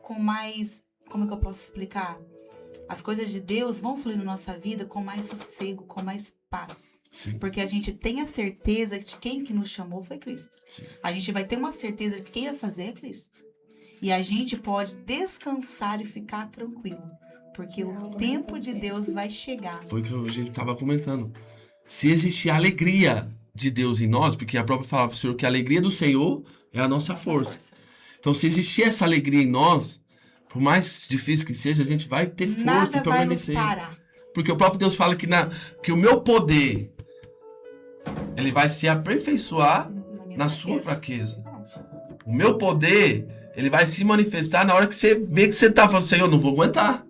com mais... Como é que eu posso explicar? As coisas de Deus vão fluir na nossa vida com mais sossego, com mais paz. Sim. Porque a gente tem a certeza de que quem que nos chamou foi Cristo. Sim. A gente vai ter uma certeza de que quem vai fazer é Cristo. E a gente pode descansar e ficar tranquilo. Porque o tempo de Deus vai chegar. Foi o que a gente estava comentando. Se existir a alegria de Deus em nós, porque a própria palavra do Senhor que a alegria do Senhor é a nossa força. Então, se existir essa alegria em nós, por mais difícil que seja, a gente vai ter força para permanecer. Vai nos parar. Porque o próprio Deus fala que o meu poder, ele vai se aperfeiçoar na sua fraqueza. O meu poder, ele vai se manifestar na hora que você vê que você está falando, Senhor, eu não vou aguentar.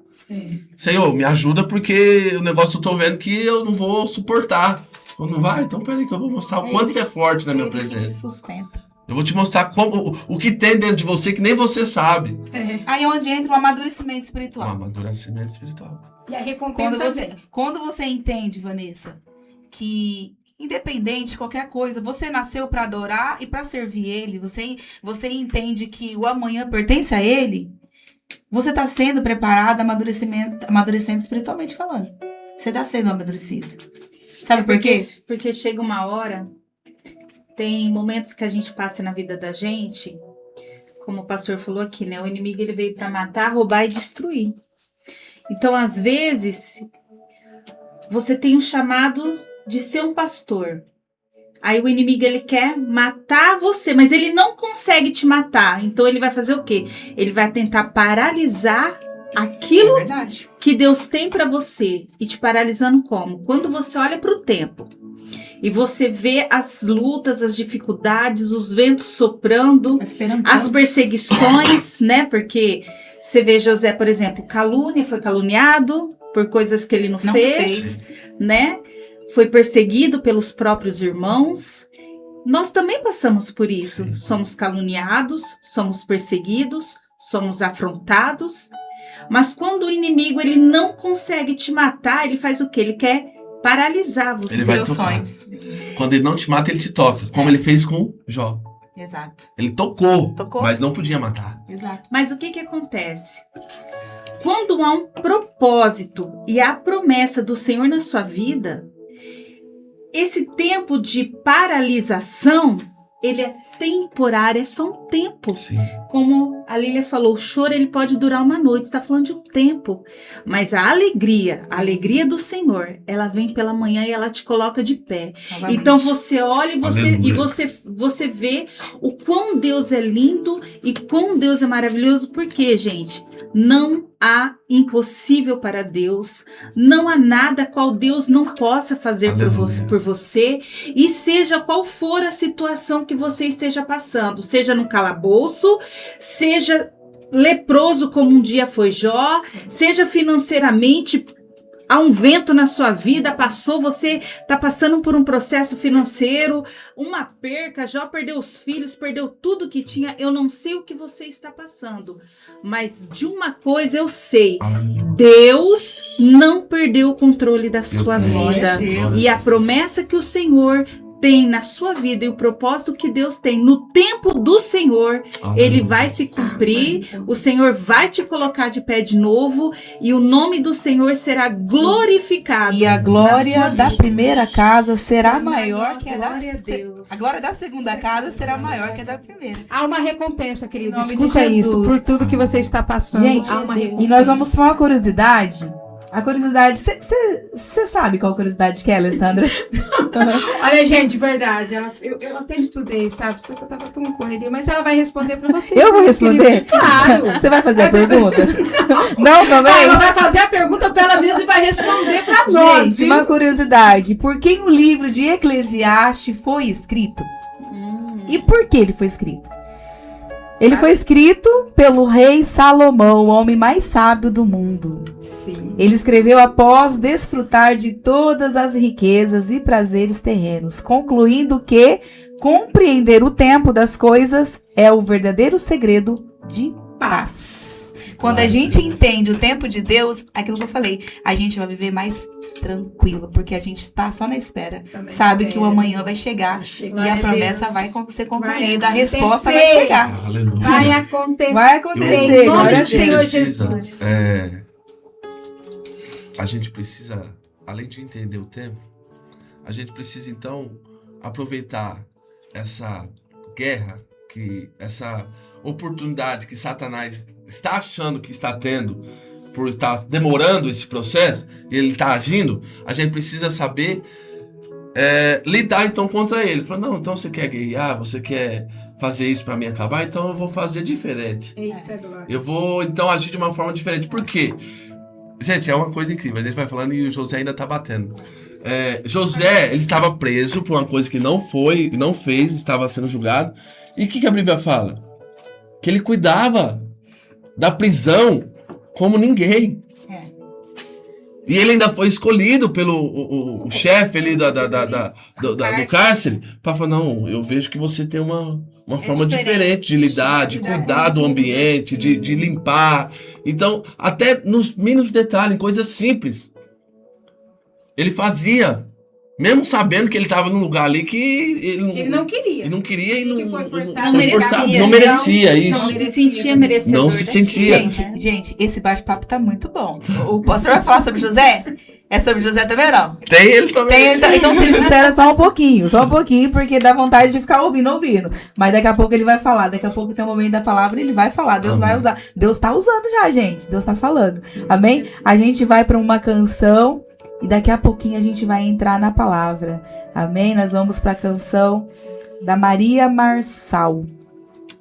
Senhor, me ajuda porque o negócio eu tô vendo que eu não vou suportar. Eu não vai? Então peraí que eu vou mostrar o quanto você é forte na minha presença. Ele te sustenta. Eu vou te mostrar o que tem dentro de você que nem você sabe. Aí é onde entra o amadurecimento espiritual. O amadurecimento espiritual. E a recompensa quando você entende, Vanessa, que independente de qualquer coisa, você nasceu para adorar e para servir Ele, você entende que o amanhã pertence a Ele, você está sendo preparado, amadurecendo espiritualmente falando. Você está sendo amadurecido. Sabe por quê? Porque chega uma hora... Tem momentos que a gente passa na vida da gente, como o pastor falou aqui, né? O inimigo ele veio para matar, roubar e destruir. Então, às vezes, você tem um chamado de ser um pastor. Aí o inimigo ele quer matar você, mas ele não consegue te matar. Então, ele vai fazer o quê? Ele vai tentar paralisar aquilo que Deus tem para você. E te paralisando como? Quando você olha para o tempo. e você vê as lutas, as dificuldades, os ventos soprando, as perseguições, né? Porque você vê José, por exemplo, foi caluniado por coisas que ele não fez, né? Foi perseguido pelos próprios irmãos. Nós também passamos por isso. Somos caluniados, somos perseguidos, somos afrontados. Mas quando o inimigo ele não consegue te matar, ele faz o quê? Ele quer paralisar os seus sonhos. Quando ele não te mata, ele te toca. Como ele fez com Jó. Exato. Ele tocou, mas não podia matar. Exato. Mas o que acontece? Quando há um propósito e a promessa do Senhor na sua vida, esse tempo de paralisação, ele é temporário, é só um tempo. Sim. Como a Lília falou, o choro ele pode durar uma noite, está falando de um tempo. Mas a alegria do Senhor, ela vem pela manhã e ela te coloca de pé. Novamente. Então você olha e você vê o quão Deus é lindo e quão Deus é maravilhoso. Por quê, gente? Não há impossível para Deus, não há nada qual Deus não possa fazer por você, e seja qual for a situação que você esteja passando, seja no calabouço, seja leproso como um dia foi Jó, seja financeiramente há um vento na sua vida, passou, você está passando por um processo financeiro, uma perca, Jó perdeu os filhos, perdeu tudo que tinha, eu não sei o que você está passando, mas de uma coisa eu sei, Deus não perdeu o controle da sua vida, e a promessa que o Senhor tem na sua vida e o propósito que Deus tem no tempo do Senhor, ele vai se cumprir, o Senhor vai te colocar de pé de novo e o nome do Senhor será glorificado. E a glória da primeira casa será maior que a da Deus. A glória da segunda casa será maior que a da primeira. Há uma recompensa, querido. Escuta isso, por tudo que você está passando. Gente, há uma recompensa. E nós vamos para uma curiosidade. A curiosidade, você sabe qual curiosidade que é, Alessandra? Olha, gente, de verdade, eu até estudei, sabe? Só que eu tava tão correria, mas ela vai responder pra você. Eu vou responder? Claro. Você vai fazer a pergunta? Não, também? Ela vai fazer a pergunta pra ela mesma e vai responder pra nós. Gente, uma curiosidade. Por quem o livro de Eclesiastes foi escrito? E por que ele foi escrito? Ele foi escrito pelo rei Salomão, o homem mais sábio do mundo. Sim. Ele escreveu após desfrutar de todas as riquezas e prazeres terrenos, concluindo que compreender o tempo das coisas é o verdadeiro segredo de paz. Quando a gente entende o tempo de Deus, aquilo que eu falei, a gente vai viver mais tranquilo, porque a gente está só na espera. Sabe que o amanhã vai chegar e a promessa vai ser concluída, a resposta vai chegar. Aleluia. Vai acontecer. Vai acontecer. Em nome do Senhor Jesus. A gente precisa, além de entender o tempo, a gente precisa então aproveitar essa guerra, essa oportunidade que Satanás está achando que está tendo, por estar demorando esse processo, e ele está agindo, a gente precisa saber lidar então contra ele. Fala, não, então você quer guerrear, você quer fazer isso para mim acabar, então eu vou fazer diferente. Eu vou então agir de uma forma diferente. Por quê? Gente, é uma coisa incrível, a gente vai falando e o José ainda está batendo. José, ele estava preso por uma coisa que não fez, estava sendo julgado. E o que a Bíblia fala? Que ele cuidava da prisão como ninguém. E ele ainda foi escolhido pelo o chefe ali do cárcere para falar, não, eu vejo que você tem uma forma diferente de lidar, de cuidar do ambiente, de limpar. Então, até nos mínimos detalhes, em coisas simples, ele fazia. Mesmo sabendo que ele estava num lugar ali que ele não queria. Ele não queria e não merecia isso. Não se sentia merecedor. Não se sentia. Gente, esse bate-papo tá muito bom. O pastor vai falar sobre José? É sobre José também ou não? Tem ele também. Então vocês esperam só um pouquinho, porque dá vontade de ficar ouvindo. Mas daqui a pouco ele vai falar, daqui a pouco tem um momento da palavra e ele vai falar, Deus vai usar. Deus tá usando já, gente. Deus tá falando. Amém? A gente vai para uma canção. E daqui a pouquinho a gente vai entrar na palavra. Amém? Nós vamos para a canção da Maria Marçal.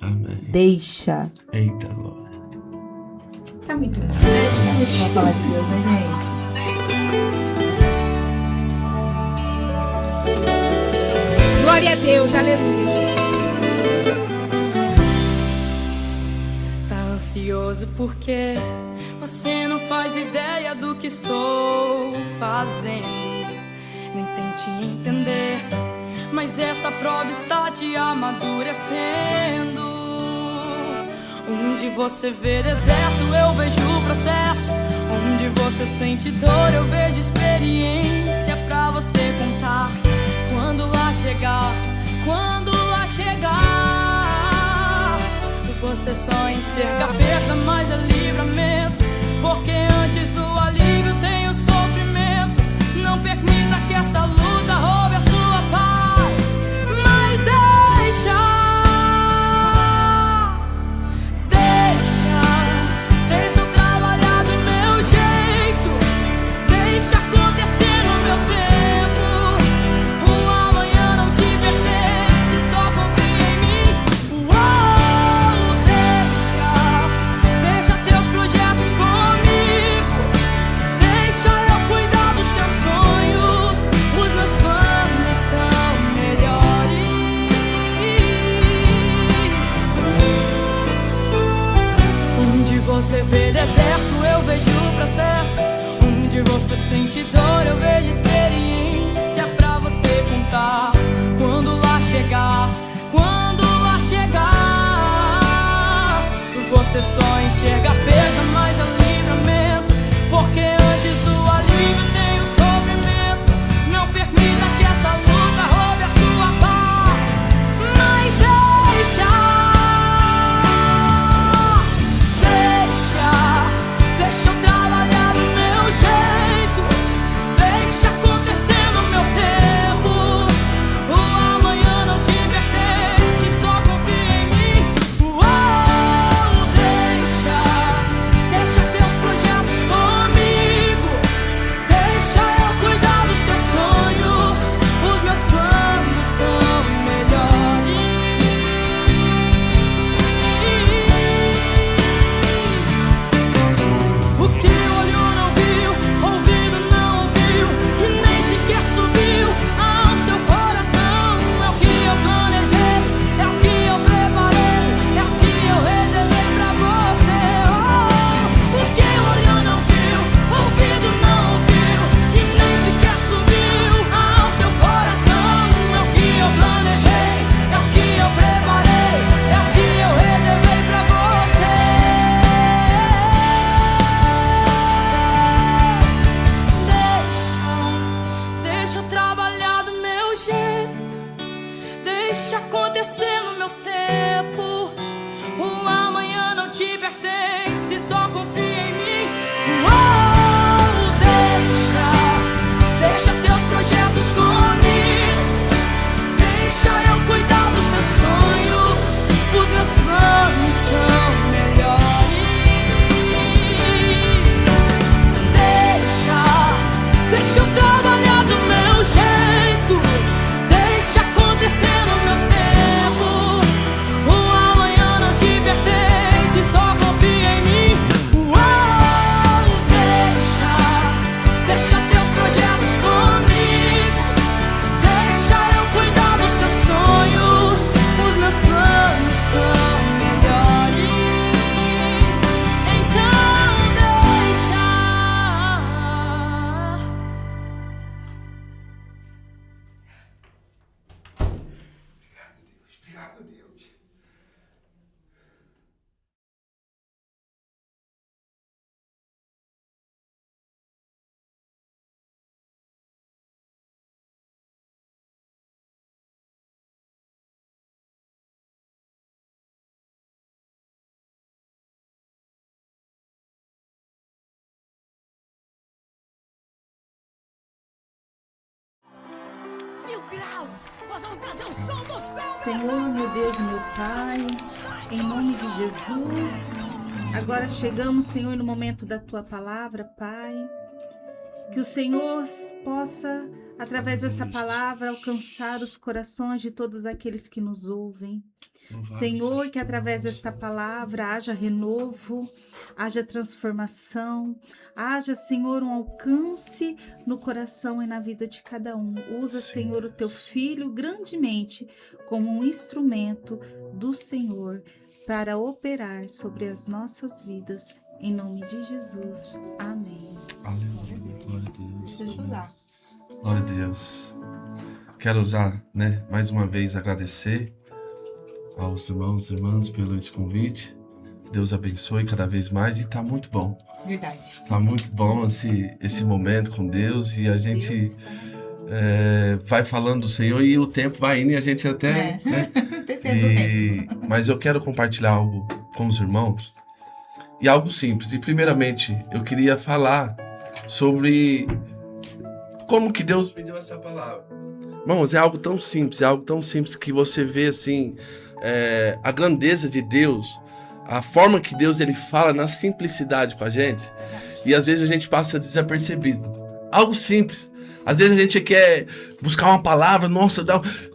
Amém. Deixa. Eita, glória. Tá muito bom. Vamos falar de Deus, né, gente? Glória a Deus, aleluia. Tá ansioso porque você não faz ideia do que estou fazendo. Nem tente entender, mas essa prova está te amadurecendo. Onde você vê deserto, eu vejo o processo. Onde você sente dor, eu vejo experiência pra você contar. Quando lá chegar, você só enxerga perda, mas é livramento. Porque antes do alívio tem o sofrimento. Não permita que essa luta roube a sua paz, mas deixa eu trabalhar do meu jeito. Deixa acontecer no meu tempo. O amanhã não te pertence, só confia em mim. Deixa teus projetos comigo. Deixa eu cuidar dos teus sonhos. Os meus planos são melhores. Onde você vê deserto, eu vejo o processo. Onde você sente dor, eu vejo experiência pra você contar. Quando lá chegar, você só enxerga a perda, mas é livramento. Porque antes do alívio tem o sofrimento. Não permita que essa luta roube a sua paz, mas deixa eu trabalhar do meu jeito. Deixa acontecer no meu tempo. O amanhã não te pertence, só confia em mim. Deixa teus projetos comigo. Deixa eu cuidar dos teus sonhos. Os meus planos são melhores. O que olho não viu, ouvido não ouviu, e nem sequer subiu ao seu coração. É o que eu planejei, é o que eu preparei, é o que eu reservei pra você. O que olho não viu, ouvido não ouviu, e nem sequer subiu ao seu coração. É o que eu planejei, é o que eu preparei, é o que eu reservei pra você. Deixa eu trabalhar do meu jeito. Deixa acontecer no meu tempo. O amanhã não te pertence, só confia em mim. Deixa teus projetos comigo. Deixa eu cuidar dos teus sonhos. Os meus planos são melhores. Deixa eu trabalhar do meu jeito. Deixa acontecer no meu tempo. O amanhã não te pertence, só confia em mim. Deixa teus projetos comigo. Deixa eu cuidar dos teus sonhos. Os meus planos são melhores. Então deixa. Obrigado, Deus. Senhor, meu Deus, meu Pai, em nome de Jesus, agora chegamos, Senhor, no momento da Tua palavra, Pai, que o Senhor possa através dessa palavra, alcançar os corações de todos aqueles que nos ouvem. Senhor, que através desta palavra haja renovo, haja transformação, haja, Senhor, um alcance no coração e na vida de cada um. Usa, Senhor, o teu filho grandemente como um instrumento do Senhor para operar sobre as nossas vidas. Em nome de Jesus. Amém. Aleluia. Glória a Deus. Deixa eu usar. Glória a Deus. Quero já, mais uma vez agradecer aos irmãos e irmãs pelo esse convite. Deus abençoe cada vez mais e tá muito bom. Verdade. Tá muito bom esse momento com Deus e a gente vai falando do Senhor e o tempo vai indo e a gente até... Tem certeza do tempo. Mas eu quero compartilhar algo com os irmãos e algo simples. E primeiramente eu queria falar sobre como que Deus me deu essa palavra. Irmãos, é algo tão simples que você vê assim a grandeza de Deus, a forma que Deus ele fala na simplicidade com a gente, e às vezes a gente passa desapercebido. Algo simples. Às vezes a gente quer buscar uma palavra,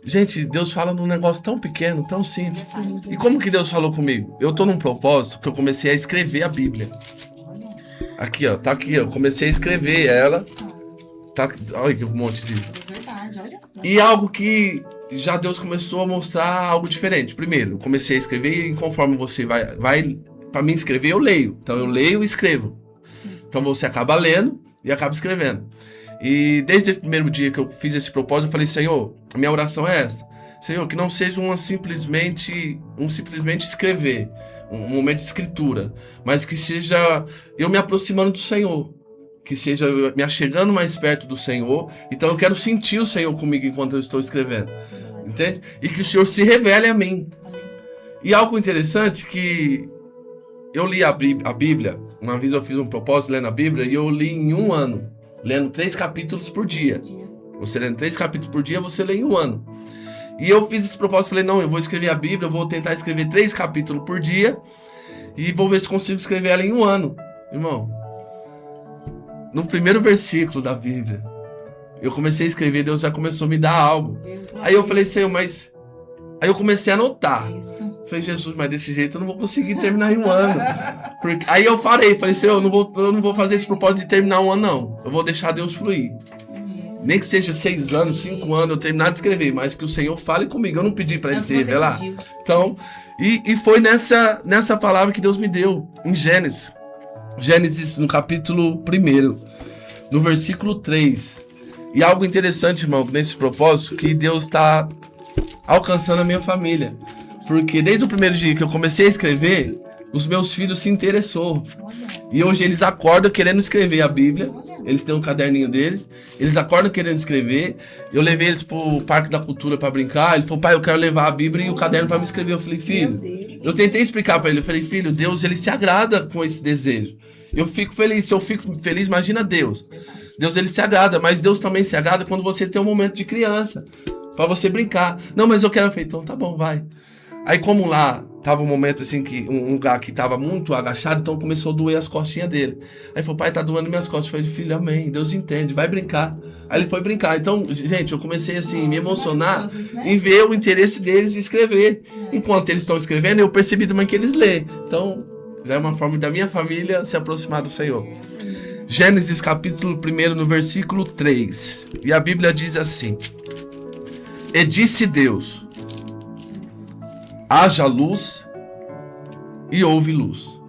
gente, Deus fala num negócio tão pequeno, tão simples. E como que Deus falou comigo? Eu tô num propósito que eu comecei a escrever a Bíblia. Aqui, ó, tá aqui, ó, comecei a escrever ela. Tá, olha que um monte de... Verdade, olha. E algo que já Deus começou a mostrar algo diferente. Primeiro, eu comecei a escrever e conforme você vai para mim escrever, eu leio. Então eu leio e escrevo. Sim. Então você acaba lendo e acaba escrevendo. E desde o primeiro dia que eu fiz esse propósito, eu falei, Senhor, a minha oração é essa. Senhor, que não seja simplesmente escrever, um momento de escritura, mas que seja eu me aproximando do Senhor. Que seja eu me achegando mais perto do Senhor. Então eu quero sentir o Senhor comigo enquanto eu estou escrevendo. Entende? E que o Senhor se revele a mim. E algo interessante que eu li a Bíblia. Uma vez eu fiz um propósito lendo a Bíblia e eu li em um ano. Lendo 3 capítulos por dia. Você lendo 3 capítulos por dia, você lê em um ano. E eu fiz esse propósito, falei, não, eu vou escrever a Bíblia, eu vou tentar escrever 3 capítulos por dia e vou ver se consigo escrever ela em um ano. Irmão, no primeiro versículo da Bíblia, eu comecei a escrever, Deus já começou a me dar algo. Aí eu falei, Senhor, mas... Aí eu comecei a anotar. Falei, Jesus, mas desse jeito eu não vou conseguir terminar em um ano. Porque... Aí eu falei, Senhor, eu não vou fazer esse propósito de terminar um ano, não. Eu vou deixar Deus fluir. Nem que seja 6 anos, 5 anos, eu terminar de escrever, mas que o Senhor fale comigo. Eu não pedi para ele se revelar. Então, e foi nessa palavra que Deus me deu, em Gênesis. Gênesis, no capítulo 1, no versículo 3. E algo interessante, irmão, nesse propósito, que Deus está alcançando a minha família. Porque desde o primeiro dia que eu comecei a escrever, os meus filhos se interessou. E hoje eles acordam querendo escrever a Bíblia. Eles têm um caderninho deles. Eles acordam querendo escrever. Eu levei eles pro Parque da Cultura para brincar. Ele falou, pai, eu quero levar a Bíblia e o caderno para me escrever. Eu falei, filho, eu tentei explicar para ele. Eu falei, filho, Deus, ele se agrada com esse desejo. Eu fico feliz. Se eu fico feliz, imagina Deus. Deus, ele se agrada. Mas Deus também se agrada quando você tem um momento de criança. Para você brincar. Não, mas eu quero... Eu falei, então tá bom, vai. Aí como lá tava um momento assim, que um lugar que tava muito agachado, então começou a doer as costinhas dele. Aí ele falou, pai, tá doendo minhas costas. Eu falei, filho, amém, Deus entende, vai brincar. Aí ele foi brincar. Então, gente, eu comecei assim, me emocionar em ver o interesse deles de escrever. Enquanto eles estão escrevendo, eu percebi também que eles lêem. Então, já é uma forma da minha família se aproximar do Senhor. Gênesis capítulo 1, no versículo 3. E a Bíblia diz assim: E disse Deus, haja luz, e houve luz.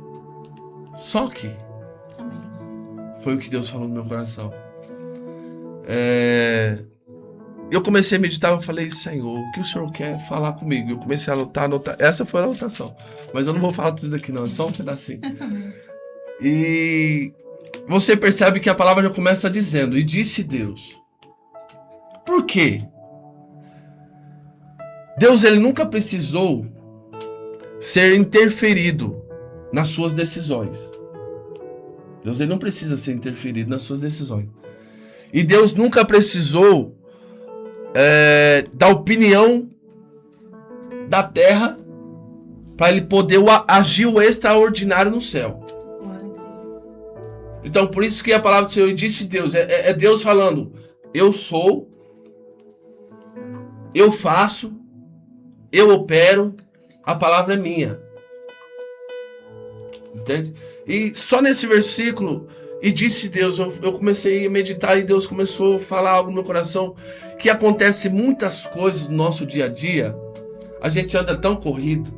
Só que foi o que Deus falou no meu coração. Eu comecei a meditar, eu falei, Senhor, o que o Senhor quer falar comigo? Eu comecei a anotar. Essa foi a anotação. Mas eu não vou falar tudo isso daqui não, é só um pedacinho. E você percebe que a palavra já começa dizendo, e disse Deus. Por quê? Deus, ele nunca precisou ser interferido nas suas decisões. Deus, ele não precisa ser interferido nas suas decisões. E Deus nunca precisou da opinião da terra para ele poder agir o extraordinário no céu. Então, por isso que a palavra do Senhor disse Deus, é Deus falando, eu sou, eu faço, eu opero, a palavra é minha. Entende? E só nesse versículo, e disse Deus, eu comecei a meditar e Deus começou a falar algo no meu coração, que acontece muitas coisas no nosso dia a dia, a gente anda tão corrido,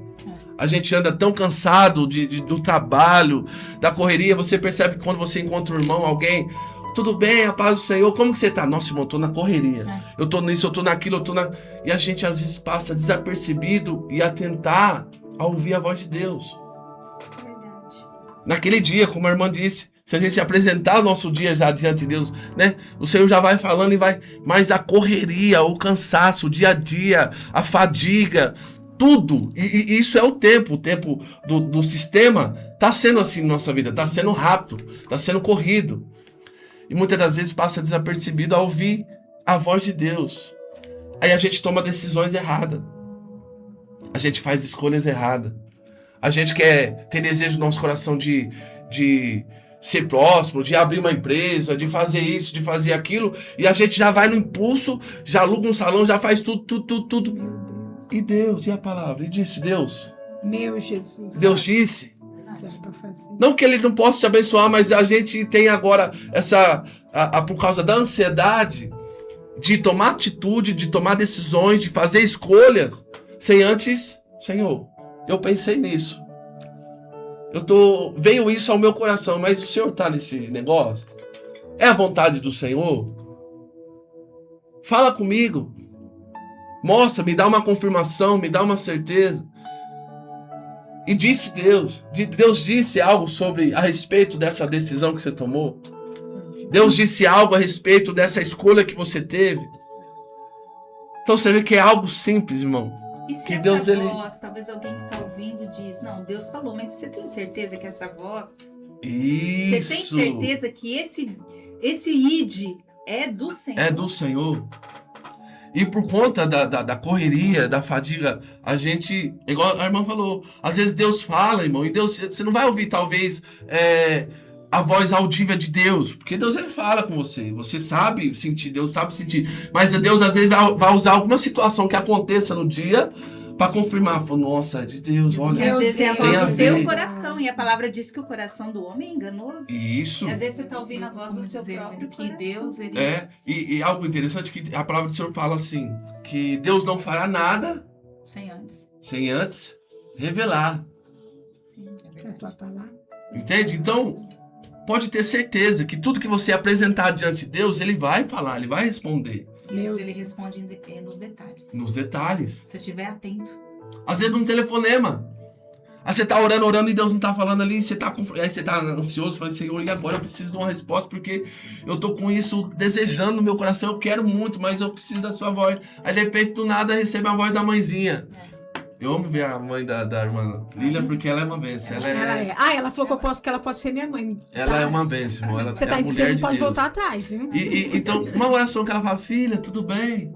a gente anda tão cansado do trabalho, da correria, você percebe que quando você encontra um irmão, alguém, tudo bem, a paz do Senhor, como que você tá? Nossa, irmão, eu tô na correria, eu tô nisso, eu tô naquilo, eu tô na... E a gente às vezes passa desapercebido e atentar a ouvir a voz de Deus. Naquele dia, como a irmã disse, se a gente apresentar o nosso dia já diante de Deus, né? O Senhor já vai falando e vai... Mas a correria, o cansaço, o dia a dia, a fadiga, tudo. E isso é o tempo do sistema. Tá sendo assim na nossa vida, tá sendo rápido, tá sendo corrido. E muitas das vezes passa desapercebido a ouvir a voz de Deus. Aí a gente toma decisões erradas. A gente faz escolhas erradas. A gente quer ter desejo no nosso coração de ser próximo, de abrir uma empresa, de fazer isso, de fazer aquilo. E a gente já vai no impulso, já aluga um salão, já faz tudo. E Deus, e a palavra? E disse Deus. Meu Jesus. Deus disse. Não que Ele não possa te abençoar, mas a gente tem agora por causa da ansiedade, de tomar atitude, de tomar decisões, de fazer escolhas, sem antes, Senhor, eu pensei nisso. Veio isso ao meu coração, mas o Senhor está nesse negócio? É a vontade do Senhor? Fala comigo. Mostra, me dá uma confirmação, me dá uma certeza. E disse Deus disse algo a respeito dessa decisão que você tomou? Deus disse algo a respeito dessa escolha que você teve? Então você vê que é algo simples, irmão. E se que essa Deus, voz, talvez alguém que está ouvindo diz, não, Deus falou, mas você tem certeza que essa voz... Isso. Você tem certeza que esse id é do Senhor? É do Senhor. E por conta da correria, da fadiga, a gente, igual a irmã falou, às vezes Deus fala, irmão, e Deus, você não vai ouvir talvez a voz audível de Deus, porque Deus ele fala com você sabe sentir, Deus sabe sentir, mas Deus às vezes vai usar alguma situação que aconteça no dia para confirmar, fala, nossa, é de Deus, olha. E às vezes é a tem voz a do teu ver. coração, e a palavra diz que o coração do homem é enganoso. Isso. E às vezes você está ouvindo a voz do seu próprio que coração. Deus, ele... E algo interessante que a palavra do Senhor fala assim, que Deus não fará nada sem antes revelar. Sim, É a tua palavra. Entende? Então, pode ter certeza que tudo que você apresentar diante de Deus, Ele vai falar, Ele vai responder. Ele responde nos detalhes. Nos detalhes. Se estiver atento. Às vezes num telefonema. Aí você tá orando e Deus não tá falando ali, aí você tá ansioso, fala, Senhor, e agora eu preciso de uma resposta, porque eu tô com isso desejando no meu coração, eu quero muito, mas eu preciso da sua voz. Aí de repente, do nada, recebe a voz da mãezinha. Eu amo ver a mãe da irmã Lília, porque ela é uma bênção. Ela falou que ela pode ser minha mãe. Ela é uma bênção, irmão. Ela Você é a mulher não de pode Deus. voltar atrás, viu? Então, uma oração que ela fala, filha, tudo bem?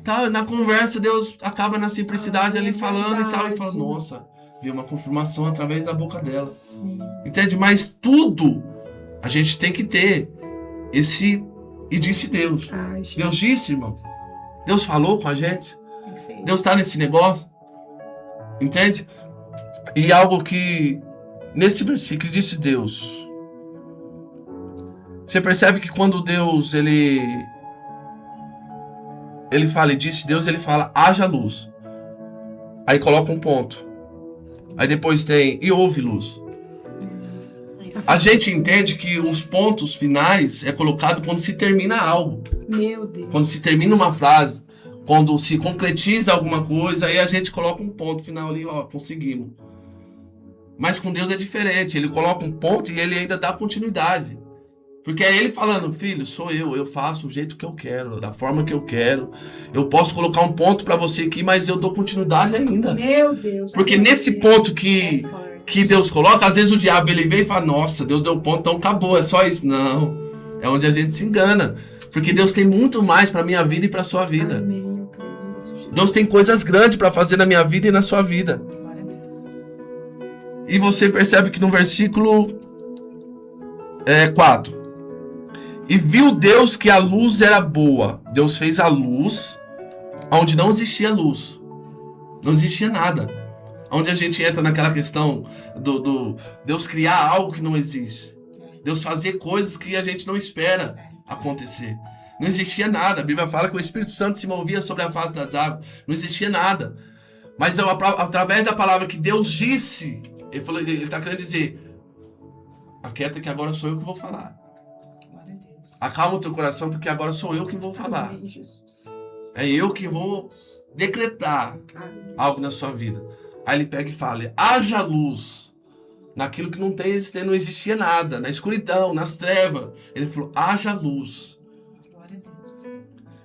Tá, na conversa, Deus acaba na simplicidade ali falando e tal. E fala, nossa, vi uma confirmação através da boca dela. Sim. Entende? Mas tudo a gente tem que ter esse... E disse Deus. Ai, gente. Deus disse, irmão. Deus falou com a gente. Tem que ser. Deus tá nesse negócio. Entende? E algo que... Nesse versículo disse Deus. Você percebe que quando Deus, ele fala e disse Deus, ele fala, haja luz. Aí coloca um ponto. Aí depois tem, e houve luz. A gente entende que os pontos finais é colocado quando se termina algo. Meu Deus. Quando se termina uma frase. Quando se concretiza alguma coisa, aí a gente coloca um ponto final ali, ó, conseguimos. Mas com Deus é diferente. Ele coloca um ponto e ele ainda dá continuidade. Porque é ele falando, filho, sou eu faço do jeito que eu quero, da forma que eu quero. Eu posso colocar um ponto pra você aqui, mas eu dou continuidade ainda. Meu Deus. Porque nesse ponto que Deus coloca, às vezes o diabo ele vem e fala, nossa, Deus deu ponto, então acabou, é só isso. Não, é onde a gente se engana. Porque Deus tem muito mais pra minha vida e pra sua vida. Amém, eu creio nisso, Jesus. Deus tem coisas grandes pra fazer na minha vida e na sua vida. Glória a Deus. E você percebe que no versículo 4. E viu Deus que a luz era boa. Deus fez a luz onde não existia luz. Não existia nada. Onde a gente entra naquela questão do Deus criar algo que não existe. Deus fazer coisas que a gente não espera acontecer. Não existia nada. A Bíblia fala que o Espírito Santo se movia sobre a face das águas. Não existia nada. Mas através da palavra que Deus disse, ele está querendo dizer: aquieta que agora sou eu que vou falar. Acalma o teu coração, porque agora sou eu que vou falar. É eu que vou decretar algo na sua vida. Aí ele pega e fala: haja luz naquilo que não existia nada, na escuridão, nas trevas. Ele falou: haja luz.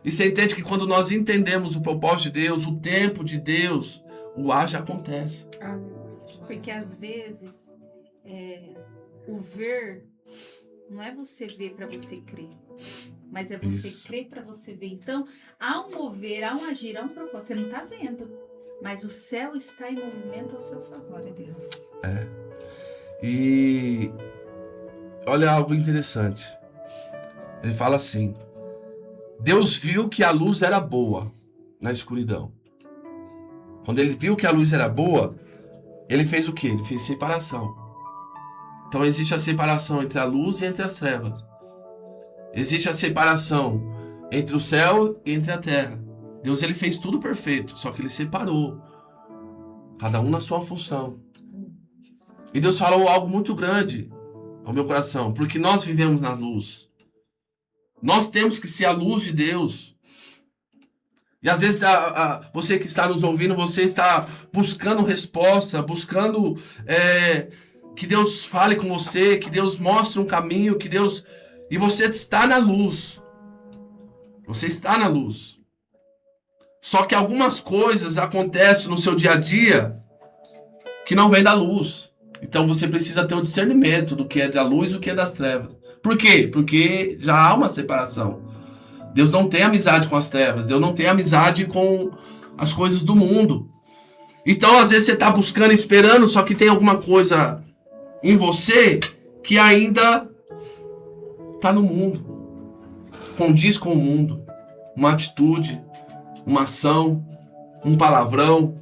E você entende que quando nós entendemos o propósito de Deus, o tempo de Deus, o haja acontece. Porque às vezes o ver não é você ver para você crer, mas é você crer para você ver. Então, há um mover, há um agir, há um propósito. Você não está vendo, mas o céu está em movimento ao seu favor. Glória a Deus. E olha algo interessante. Ele fala assim: Deus viu que a luz era boa na escuridão. Quando ele viu que a luz era boa, ele fez o quê? Ele fez separação. Então existe a separação entre a luz e entre as trevas. Existe a separação entre o céu e entre a terra. Deus, ele fez tudo perfeito, só que ele separou. Cada um na sua função. E Deus falou algo muito grande ao meu coração, porque nós vivemos na luz. Nós temos que ser a luz de Deus. E às vezes você que está nos ouvindo, você está buscando resposta, buscando que Deus fale com você, que Deus mostre um caminho, que Deus... E você está na luz. Você está na luz. Só que algumas coisas acontecem no seu dia a dia que não vem da luz. Então você precisa ter o discernimento do que é da luz e o que é das trevas. Por quê? Porque já há uma separação. Deus não tem amizade com as trevas. Deus não tem amizade com as coisas do mundo. Então às vezes você está buscando, esperando, só que tem alguma coisa em você que ainda está no mundo. Condiz com o mundo. Uma atitude, uma ação, um palavrão,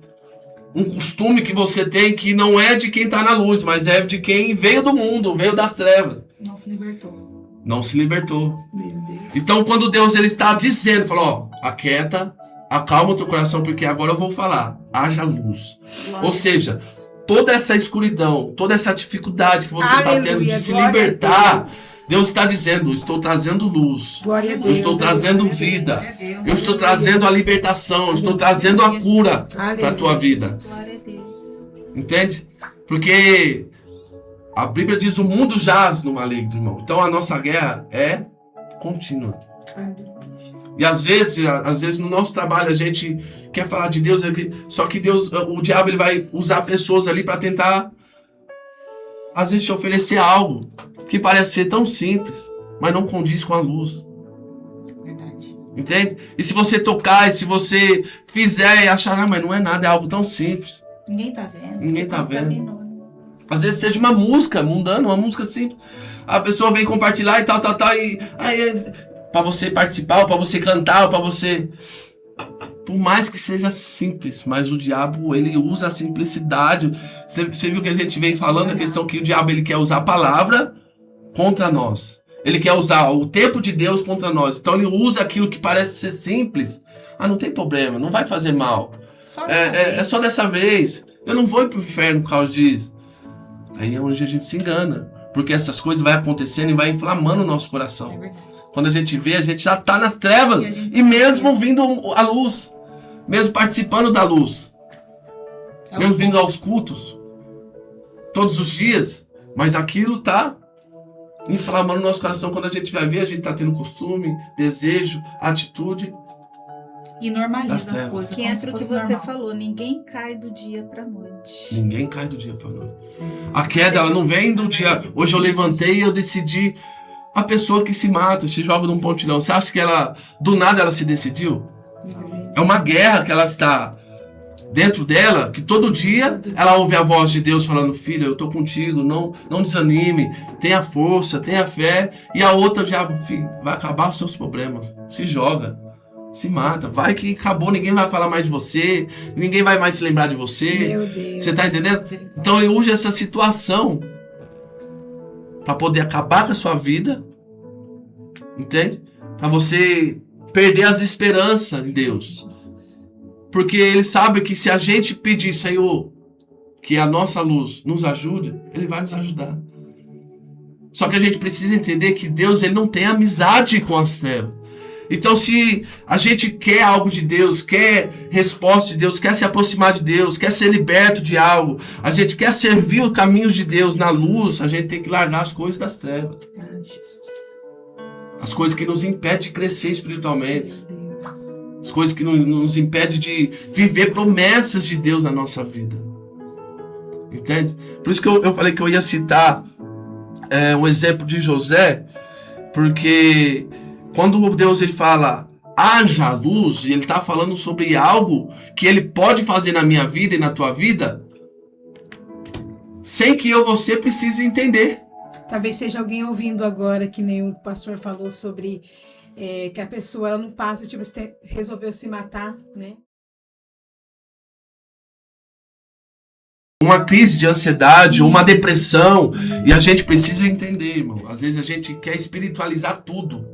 um costume que você tem que não é de quem está na luz, mas é de quem veio do mundo, veio das trevas. Não se libertou. Não se libertou. Então quando Deus ele está dizendo, falou, ó, aquieta, acalma o teu coração, porque agora eu vou falar, haja luz. Ou seja, toda essa escuridão, toda essa dificuldade que você está tendo de se libertar, Deus está dizendo, eu estou trazendo luz, eu estou trazendo vida, eu estou trazendo a libertação, eu estou trazendo a cura para a tua vida. Entende? Porque a Bíblia diz, o mundo jaz no maligno, irmão. Então a nossa guerra é contínua. E às vezes no nosso trabalho a gente quer falar de Deus, só que Deus, o diabo ele vai usar pessoas ali para tentar, às vezes, te oferecer algo que parece ser tão simples, mas não condiz com a luz. Verdade. Entende? E se você tocar, e se você fizer e achar, mas não é nada, é algo tão simples. Ninguém tá vendo. Ninguém tá vendo. Às vezes seja uma música mundana, uma música simples. A pessoa vem compartilhar e tal, e aí, para você participar, ou para você cantar, ou para você... Por mais que seja simples, mas o diabo, ele usa a simplicidade. Você viu que a gente vem falando a questão que o diabo, ele quer usar a palavra contra nós. Ele quer usar o tempo de Deus contra nós. Então ele usa aquilo que parece ser simples. Ah, não tem problema, não vai fazer mal. É só dessa vez. Eu não vou ir pro inferno por causa disso. Aí é onde a gente se engana. Porque essas coisas vão acontecendo e vai inflamando o nosso coração. É verdade. Quando a gente vê, a gente já está nas trevas. E mesmo vindo à luz. Mesmo participando da luz. Mesmo vindo aos cultos. Todos os dias. Mas aquilo está inflamando o nosso coração. Quando a gente vai ver, a gente está tendo costume, desejo, atitude. E normaliza as coisas. Que entra o que você falou, ninguém cai do dia pra noite. Ninguém cai do dia pra noite. A queda, ela não vem do dia... Hoje eu levantei e eu decidi... A pessoa que se mata, se joga num pontilhão, você acha que ela, do nada, ela se decidiu? É uma guerra que ela está dentro dela, que todo dia ela ouve a voz de Deus falando, filha, eu tô contigo, não desanime, tenha força, tenha fé. E a outra já, filho, vai acabar os seus problemas, se joga, se mata, vai que acabou, ninguém vai falar mais de você, ninguém vai mais se lembrar de você. Meu Deus. Você tá entendendo? Então ele usa essa situação para poder acabar com a sua vida, entende? Para você perder as esperanças em Deus. Porque ele sabe que se a gente pedir, Senhor, que a nossa luz nos ajude, ele vai nos ajudar. Só que a gente precisa entender que Deus, ele não tem amizade com as trevas. Então, se a gente quer algo de Deus, quer resposta de Deus, quer se aproximar de Deus, quer ser liberto de algo, a gente quer servir os caminhos de Deus na luz, a gente tem que largar as coisas das trevas. As coisas que nos impedem de crescer espiritualmente. As coisas que nos impedem de viver promessas de Deus na nossa vida. Entende? Por isso que eu falei que eu ia citar um exemplo de José, porque quando Deus ele fala, haja luz, ele está falando sobre algo que ele pode fazer na minha vida e na tua vida, sem que você precise entender. Talvez seja alguém ouvindo agora, que nem o pastor falou sobre que a pessoa ela não passa, tipo, resolveu se matar, né? Uma crise de ansiedade, uma depressão, e a gente precisa entender, irmão. Às vezes a gente quer espiritualizar tudo.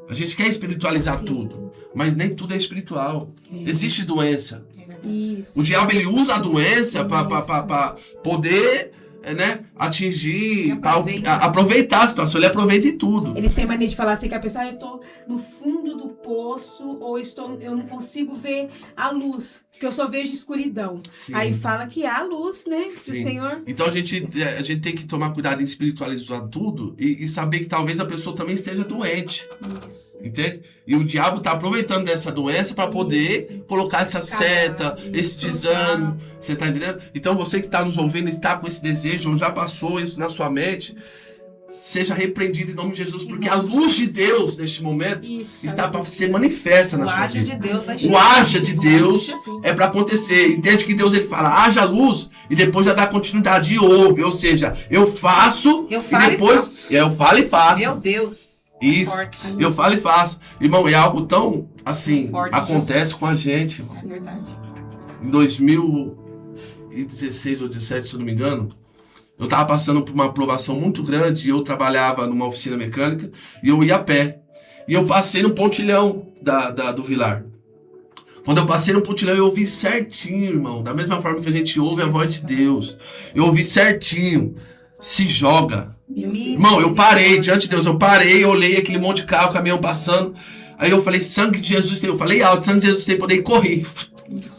A gente quer espiritualizar tudo, mas nem tudo é espiritual. Existe doença. Isso. O diabo ele usa a doença para poder, né, atingir, aproveitar a situação. Ele aproveita em tudo. Eles têm mania de falar assim que a pessoa, eu tô no fundo do poço, ou eu não consigo ver a luz, porque eu só vejo escuridão. Sim. Aí fala que há luz, né, do Sim. Senhor. Então a gente tem que tomar cuidado em espiritualizar tudo e saber que talvez a pessoa também esteja doente. Isso. Entende? E o diabo tá aproveitando dessa doença para poder colocar essa seta, esse desânimo. Você tá entendendo? Então você que tá nos ouvindo, está com esse desejo, ou já passou isso na sua mente, seja repreendido em nome de Jesus, porque a luz de Deus neste momento está para ser manifesta na sua vida. O haja de Deus é para acontecer. Entende que Deus ele fala, haja luz, e depois já dá continuidade e ouve. Ou seja, eu faço e depois eu falo e faço. Meu Deus. Isso, Forte. eu falo e faço. Irmão, é algo tão, assim, Forte, acontece Jesus. com a gente, irmão. É verdade. Em 2016 ou 2017, se eu não me engano, eu tava passando por uma aprovação muito grande e eu trabalhava numa oficina mecânica e eu ia a pé. E eu passei no pontilhão do Vilar. Quando eu passei no pontilhão, eu ouvi certinho, irmão. Da mesma forma que a gente ouve a voz de Deus. Eu ouvi certinho. Se joga. Irmão, eu parei diante de Deus. Eu parei, olhei aquele monte de carro, caminhão passando. Aí eu falei, sangue de Jesus tem. Eu falei alto, sangue de Jesus tem poder, e corri.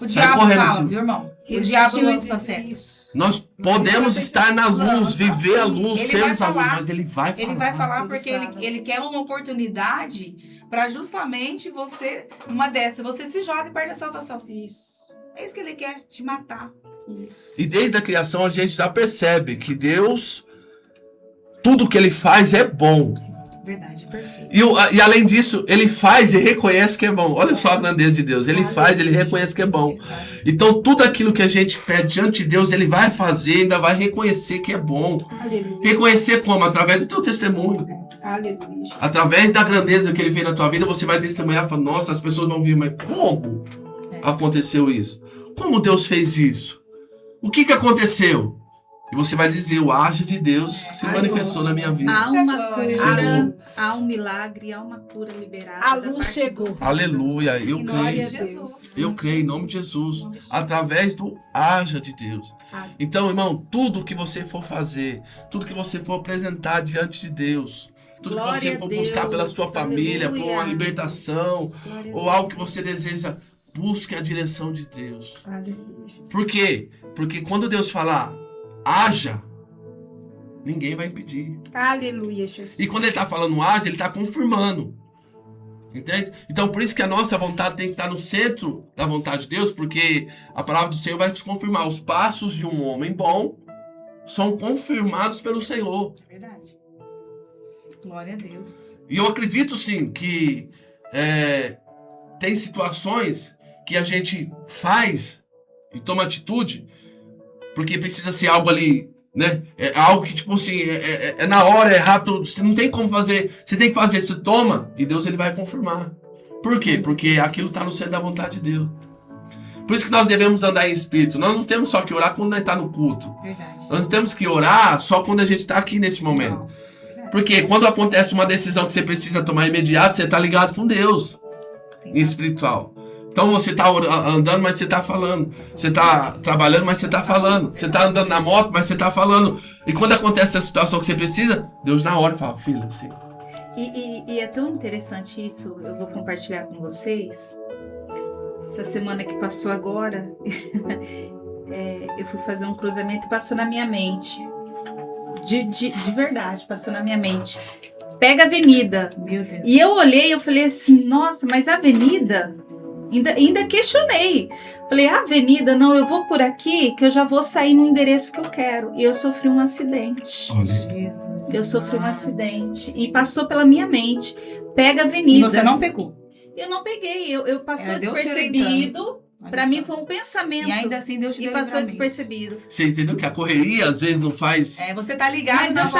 O diabo correndo, fala, assim. viu, irmão? O diabo lança certo. Nós podemos estar na luz, viver a luz, Ele sermos vai a luz, falar. mas ele vai falar. Ele vai falar porque ele quer uma oportunidade para justamente você, uma dessa, você se joga e perde a salvação. Isso. É isso que ele quer, te matar. Isso. E desde a criação a gente já percebe que Deus, tudo que ele faz é bom. Verdade, perfeito. E além disso, ele faz e reconhece que é bom. Olha só a grandeza de Deus. Ele faz, ele reconhece que é bom. Então tudo aquilo que a gente pede diante de Deus, ele vai fazer, ainda vai reconhecer que é bom. Aleluia. Reconhecer como? Através do teu testemunho. Aleluia. Através da grandeza que ele fez na tua vida, você vai testemunhar e falar, nossa, as pessoas vão vir, mas como aconteceu isso? Como Deus fez isso? O que aconteceu? E você vai dizer, o haja de Deus se manifestou na minha vida. Há uma cura, luz. há um milagre, há uma cura liberada. A da luz parte chegou. do Senhor. Aleluia, eu Em nome creio. de Jesus. Eu creio em nome de Jesus. Através do haja de Deus. Então, irmão, tudo que você for fazer, tudo que você for apresentar diante de Deus, tudo Glória que você a for Deus, buscar pela sua família, por aleluia. uma libertação, Glória a ou Deus. algo que você deseja, busque a direção de Deus. Aleluia, Jesus. Por quê? Porque quando Deus falar, haja, ninguém vai impedir. Aleluia, Jesus. E quando ele está falando haja, ele está confirmando. Entende? Então, por isso que a nossa vontade tem que estar no centro da vontade de Deus, porque a palavra do Senhor vai nos confirmar. Os passos de um homem bom são confirmados pelo Senhor. Verdade. Glória a Deus. E eu acredito, sim, que tem situações que a gente faz e toma atitude, porque precisa ser algo ali, né? É algo que, tipo assim, é na hora, é rápido, você não tem como fazer, você tem que fazer, você toma, e Deus ele vai confirmar. Por quê? Porque aquilo está no centro da vontade de Deus. Por isso que nós devemos andar em espírito. Nós não temos só que orar quando a gente está no culto. Verdade. Nós não temos que orar só quando a gente está aqui nesse momento. Porque quando acontece uma decisão que você precisa tomar imediato, você está ligado com Deus em espiritual. Então você está andando, mas você está falando. Você está trabalhando, mas você está falando. Você está andando na moto, mas você está falando. E quando acontece essa situação que você precisa, Deus na hora fala, filho, assim. E é tão interessante isso, eu vou compartilhar com vocês. Essa semana que passou agora, eu fui fazer um cruzamento e passou na minha mente. De verdade, passou na minha mente. Pega a avenida. Meu Deus. E eu olhei e eu falei assim, nossa, mas a avenida... Ainda questionei. Falei, avenida, não, eu vou por aqui que eu já vou sair no endereço que eu quero. E eu sofri um acidente. Jesus. Eu sofri um acidente. E passou pela minha mente. Pega a avenida. E você não pegou? Eu não peguei. Eu passou despercebido. Pra mim foi um pensamento. E ainda assim Deus te deu. E passou despercebido. Você entendeu que a correria às vezes não faz... Você tá ligado. Mas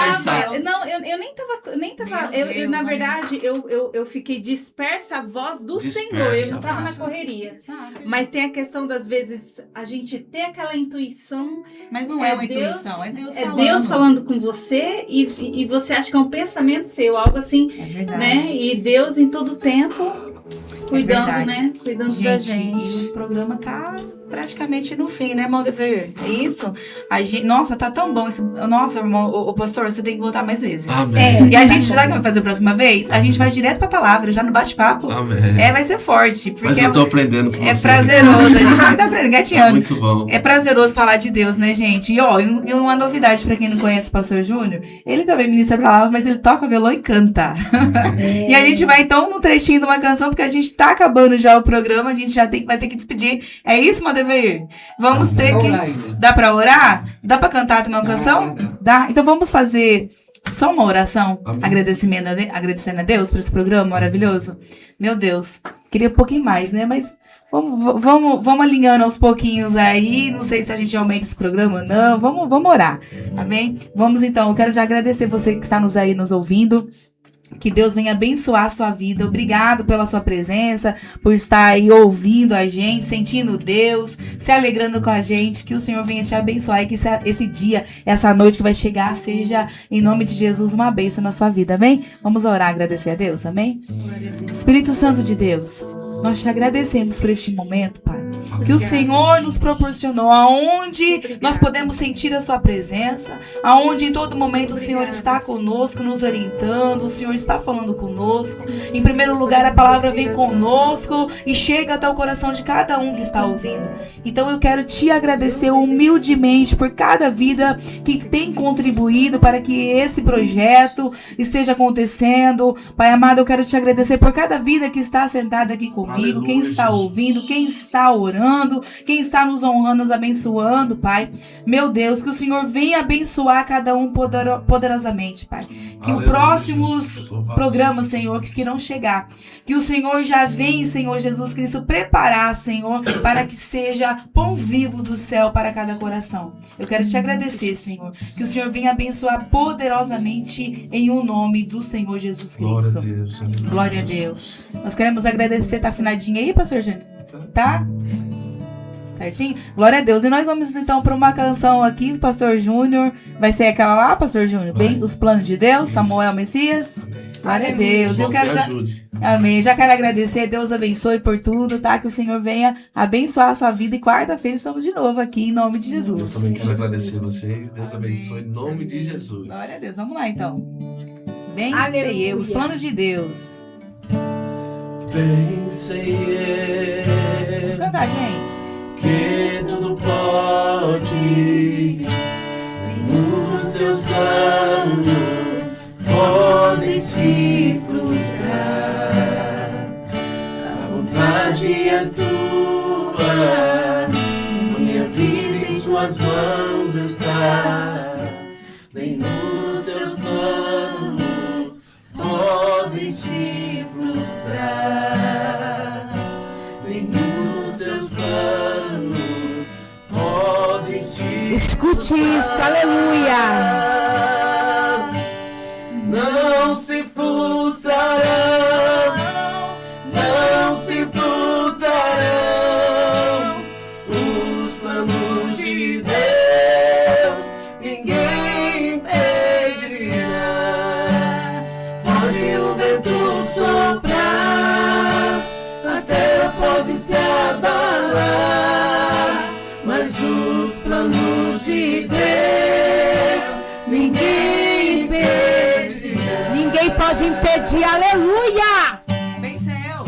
eu nem tava. Na verdade, eu fiquei dispersa a voz do Senhor. Eu não tava na correria. Exato. Mas tem a questão das vezes a gente ter aquela intuição. Mas não é uma intuição, é Deus falando. É Deus falando com você e você acha que é um pensamento seu, algo assim. É verdade. Né? E Deus em todo tempo... Cuidando, né? Cuidando da gente. E o programa tá praticamente no fim, né, Maldever? É isso? Nossa, tá tão bom. Nossa, irmão, o pastor, você tem que voltar mais vezes. Amém. E a gente, será que vai fazer a próxima vez? A gente vai direto pra palavra, já no bate-papo. Amém. Vai ser forte. Porque mas eu tô aprendendo com você. É prazeroso. A gente vai estar aprendendo, gatinhando. Muito bom. É prazeroso falar de Deus, né, gente? E uma novidade pra quem não conhece o pastor Júnior, ele também ministra a palavra, mas ele toca violão e canta. E a gente vai, então, no trechinho de uma canção, porque a gente tá acabando já o programa, a gente já vai ter que despedir. É isso, Maldever? Vamos ter que... Dá pra orar? Dá pra cantar também uma canção? Dá? Então vamos fazer só uma oração, agradecendo a Deus por esse programa maravilhoso. Meu Deus, queria um pouquinho mais, né? Mas vamos alinhando aos pouquinhos aí. Não sei se a gente aumenta esse programa ou não. Vamos orar, amém? Vamos então, eu quero já agradecer você que está nos ouvindo. Que Deus venha abençoar a sua vida. Obrigado pela sua presença, por estar aí ouvindo a gente, sentindo Deus, se alegrando com a gente. Que o Senhor venha te abençoar e que esse dia, essa noite que vai chegar, seja, em nome de Jesus, uma bênção na sua vida, amém? Vamos orar, agradecer a Deus, amém? Espírito Santo de Deus, nós te agradecemos por este momento, Pai, que o Senhor nos proporcionou, aonde nós podemos sentir a sua presença, aonde em todo momento o Senhor está conosco, nos orientando, o Senhor está falando conosco. Em primeiro lugar, a palavra vem conosco e chega até o coração de cada um que está ouvindo. Então eu quero te agradecer humildemente por cada vida que tem contribuído para que esse projeto esteja acontecendo. Pai amado, eu quero te agradecer por cada vida que está sentada aqui comigo. Aleluia, quem está ouvindo, quem está orando, quem está nos honrando, nos abençoando, Pai. Meu Deus, que o Senhor venha abençoar cada um poderosamente, Pai. Que os próximos programas, Senhor, que irão chegar, que o Senhor já vem, Senhor Jesus Cristo, preparar, Senhor, para que seja pão vivo do céu para cada coração. Eu quero te agradecer, Senhor, que o Senhor venha abençoar poderosamente em o nome do Senhor Jesus Cristo. Glória a Deus. Glória a Deus. Nós queremos agradecer, tá afinadinho aí, pastor Júnior? Tá? Certinho? Glória a Deus. E nós vamos então para uma canção aqui, pastor Júnior. Vai ser aquela lá, pastor Júnior? Bem, os planos de Deus, Samuel Messias. Glória a Deus. Eu quero Amém. Já quero agradecer. Deus abençoe por tudo, tá? Que o Senhor venha abençoar a sua vida. E quarta-feira estamos de novo aqui, em nome de Jesus. Eu também quero agradecer vocês. Deus abençoe em nome de Jesus. Glória a Deus. Vamos lá então. Bem sei eu, os planos de Deus. Bem sei eu. Vamos cantar, gente. Que tudo pode, nenhum dos seus planos podem se frustrar. A vontade é tua, minha vida em suas mãos está. Nenhum dos seus planos podem se frustrar. Nenhum dos seus planos Escute isso, aleluia. Não se frustrarão, não se frustrarão os planos de Deus, ninguém impedirá. Pode o vento soprar, a terra pode se abalar, mas os planos de Deus, ninguém impedirá. Ninguém pode impedir, aleluia. Venceu.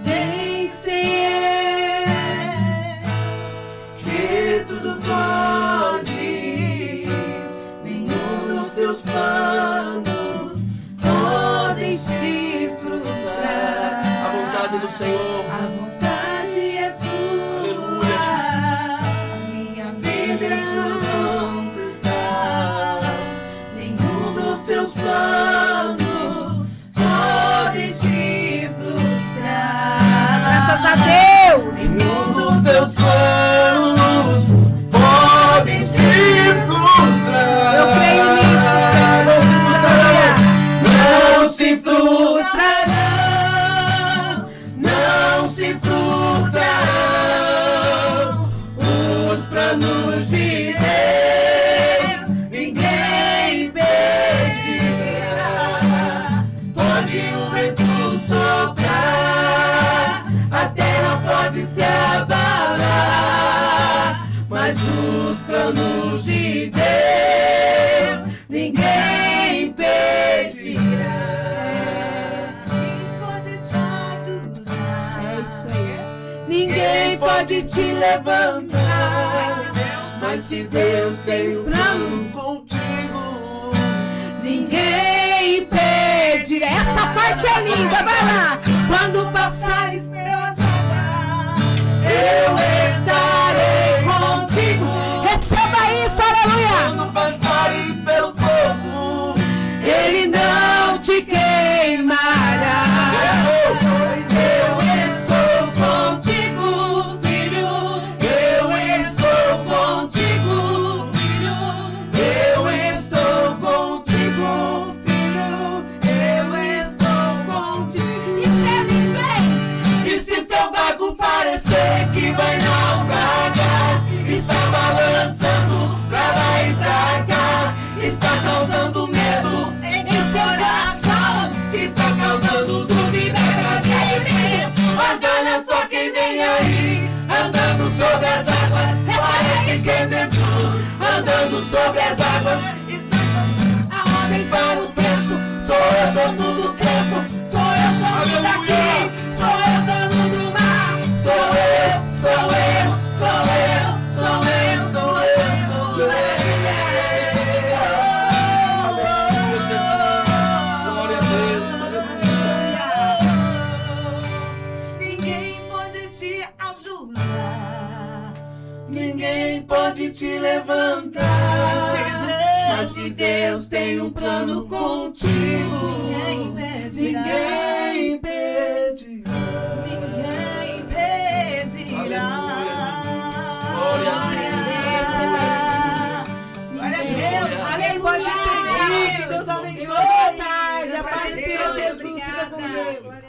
Vencer, que tudo pode, nenhum dos teus planos podem se frustrar. A vontade do Senhor, a vontade é tua. Aleluia, Jesus. Minha vida em suas mãos está. Nenhum dos teus planos podem se frustrar. Graças a Deus. Nenhum dos teus planos podem se frustrar. Eu creio nisso, Não se frustrarão, não se frustrarão os planos de Deus, ninguém impedirá. Pode o vento soprar, a terra pode se abalar, mas os planos de Deus, ninguém impedirá. Ninguém pode te levantar, mas se Deus tem um plano contigo, ninguém impedirá. Essa parte é linda, vai lá. Quando passares pelas águas, eu estarei contigo. Receba isso, aleluia. Quando passares pelo fogo, ele não te queimará. Pois eu estou contigo, filho. Eu estou contigo, filho. Eu estou contigo, filho. Eu estou contigo. Isso é lindo, hein? E se teu barco parecer que vai naufragar, está balançando pra lá e pra cá, está causando medo em teu coração, está causando dúvida pra quem. Mas olha só quem vem aí, andando sobre as águas. Parece que é Jesus, andando sobre as águas. A ordem para o tempo, sou eu dono do tempo, sou eu dono daqui, sou eu dono do mar, sou eu, sou eu, sou eu, sou eu, sou eu, sou eu. Aleluia, Jesus, glória a Deus, aleluia. Ninguém pode te ajudar, ninguém pode te levantar, mas se Deus tem um plano contigo, ninguém impedirá. Ninguém impedirá. Ninguém impedirá. Glória a Deus. Glória a Deus. Ninguém pode impedir. Que Deus abençoe. Boa tarde. A paz do Senhor Jesus. Fica com Deus.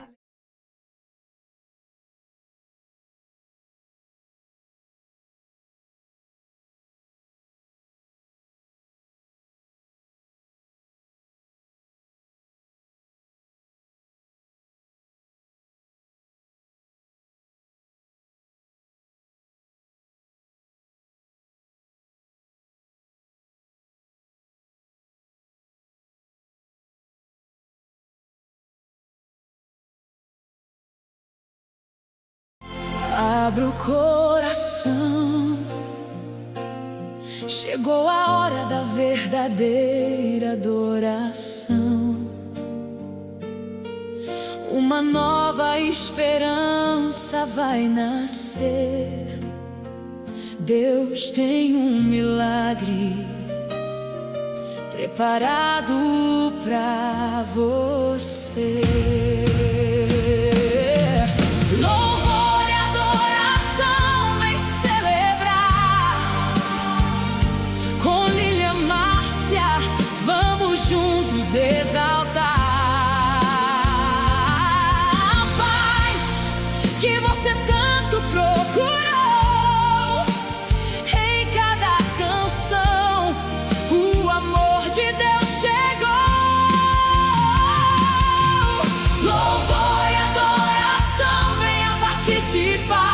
Abra o coração, chegou a hora da verdadeira adoração. Uma nova esperança vai nascer. Deus tem um milagre preparado pra você. Louvor e adoração vem celebrar se faz.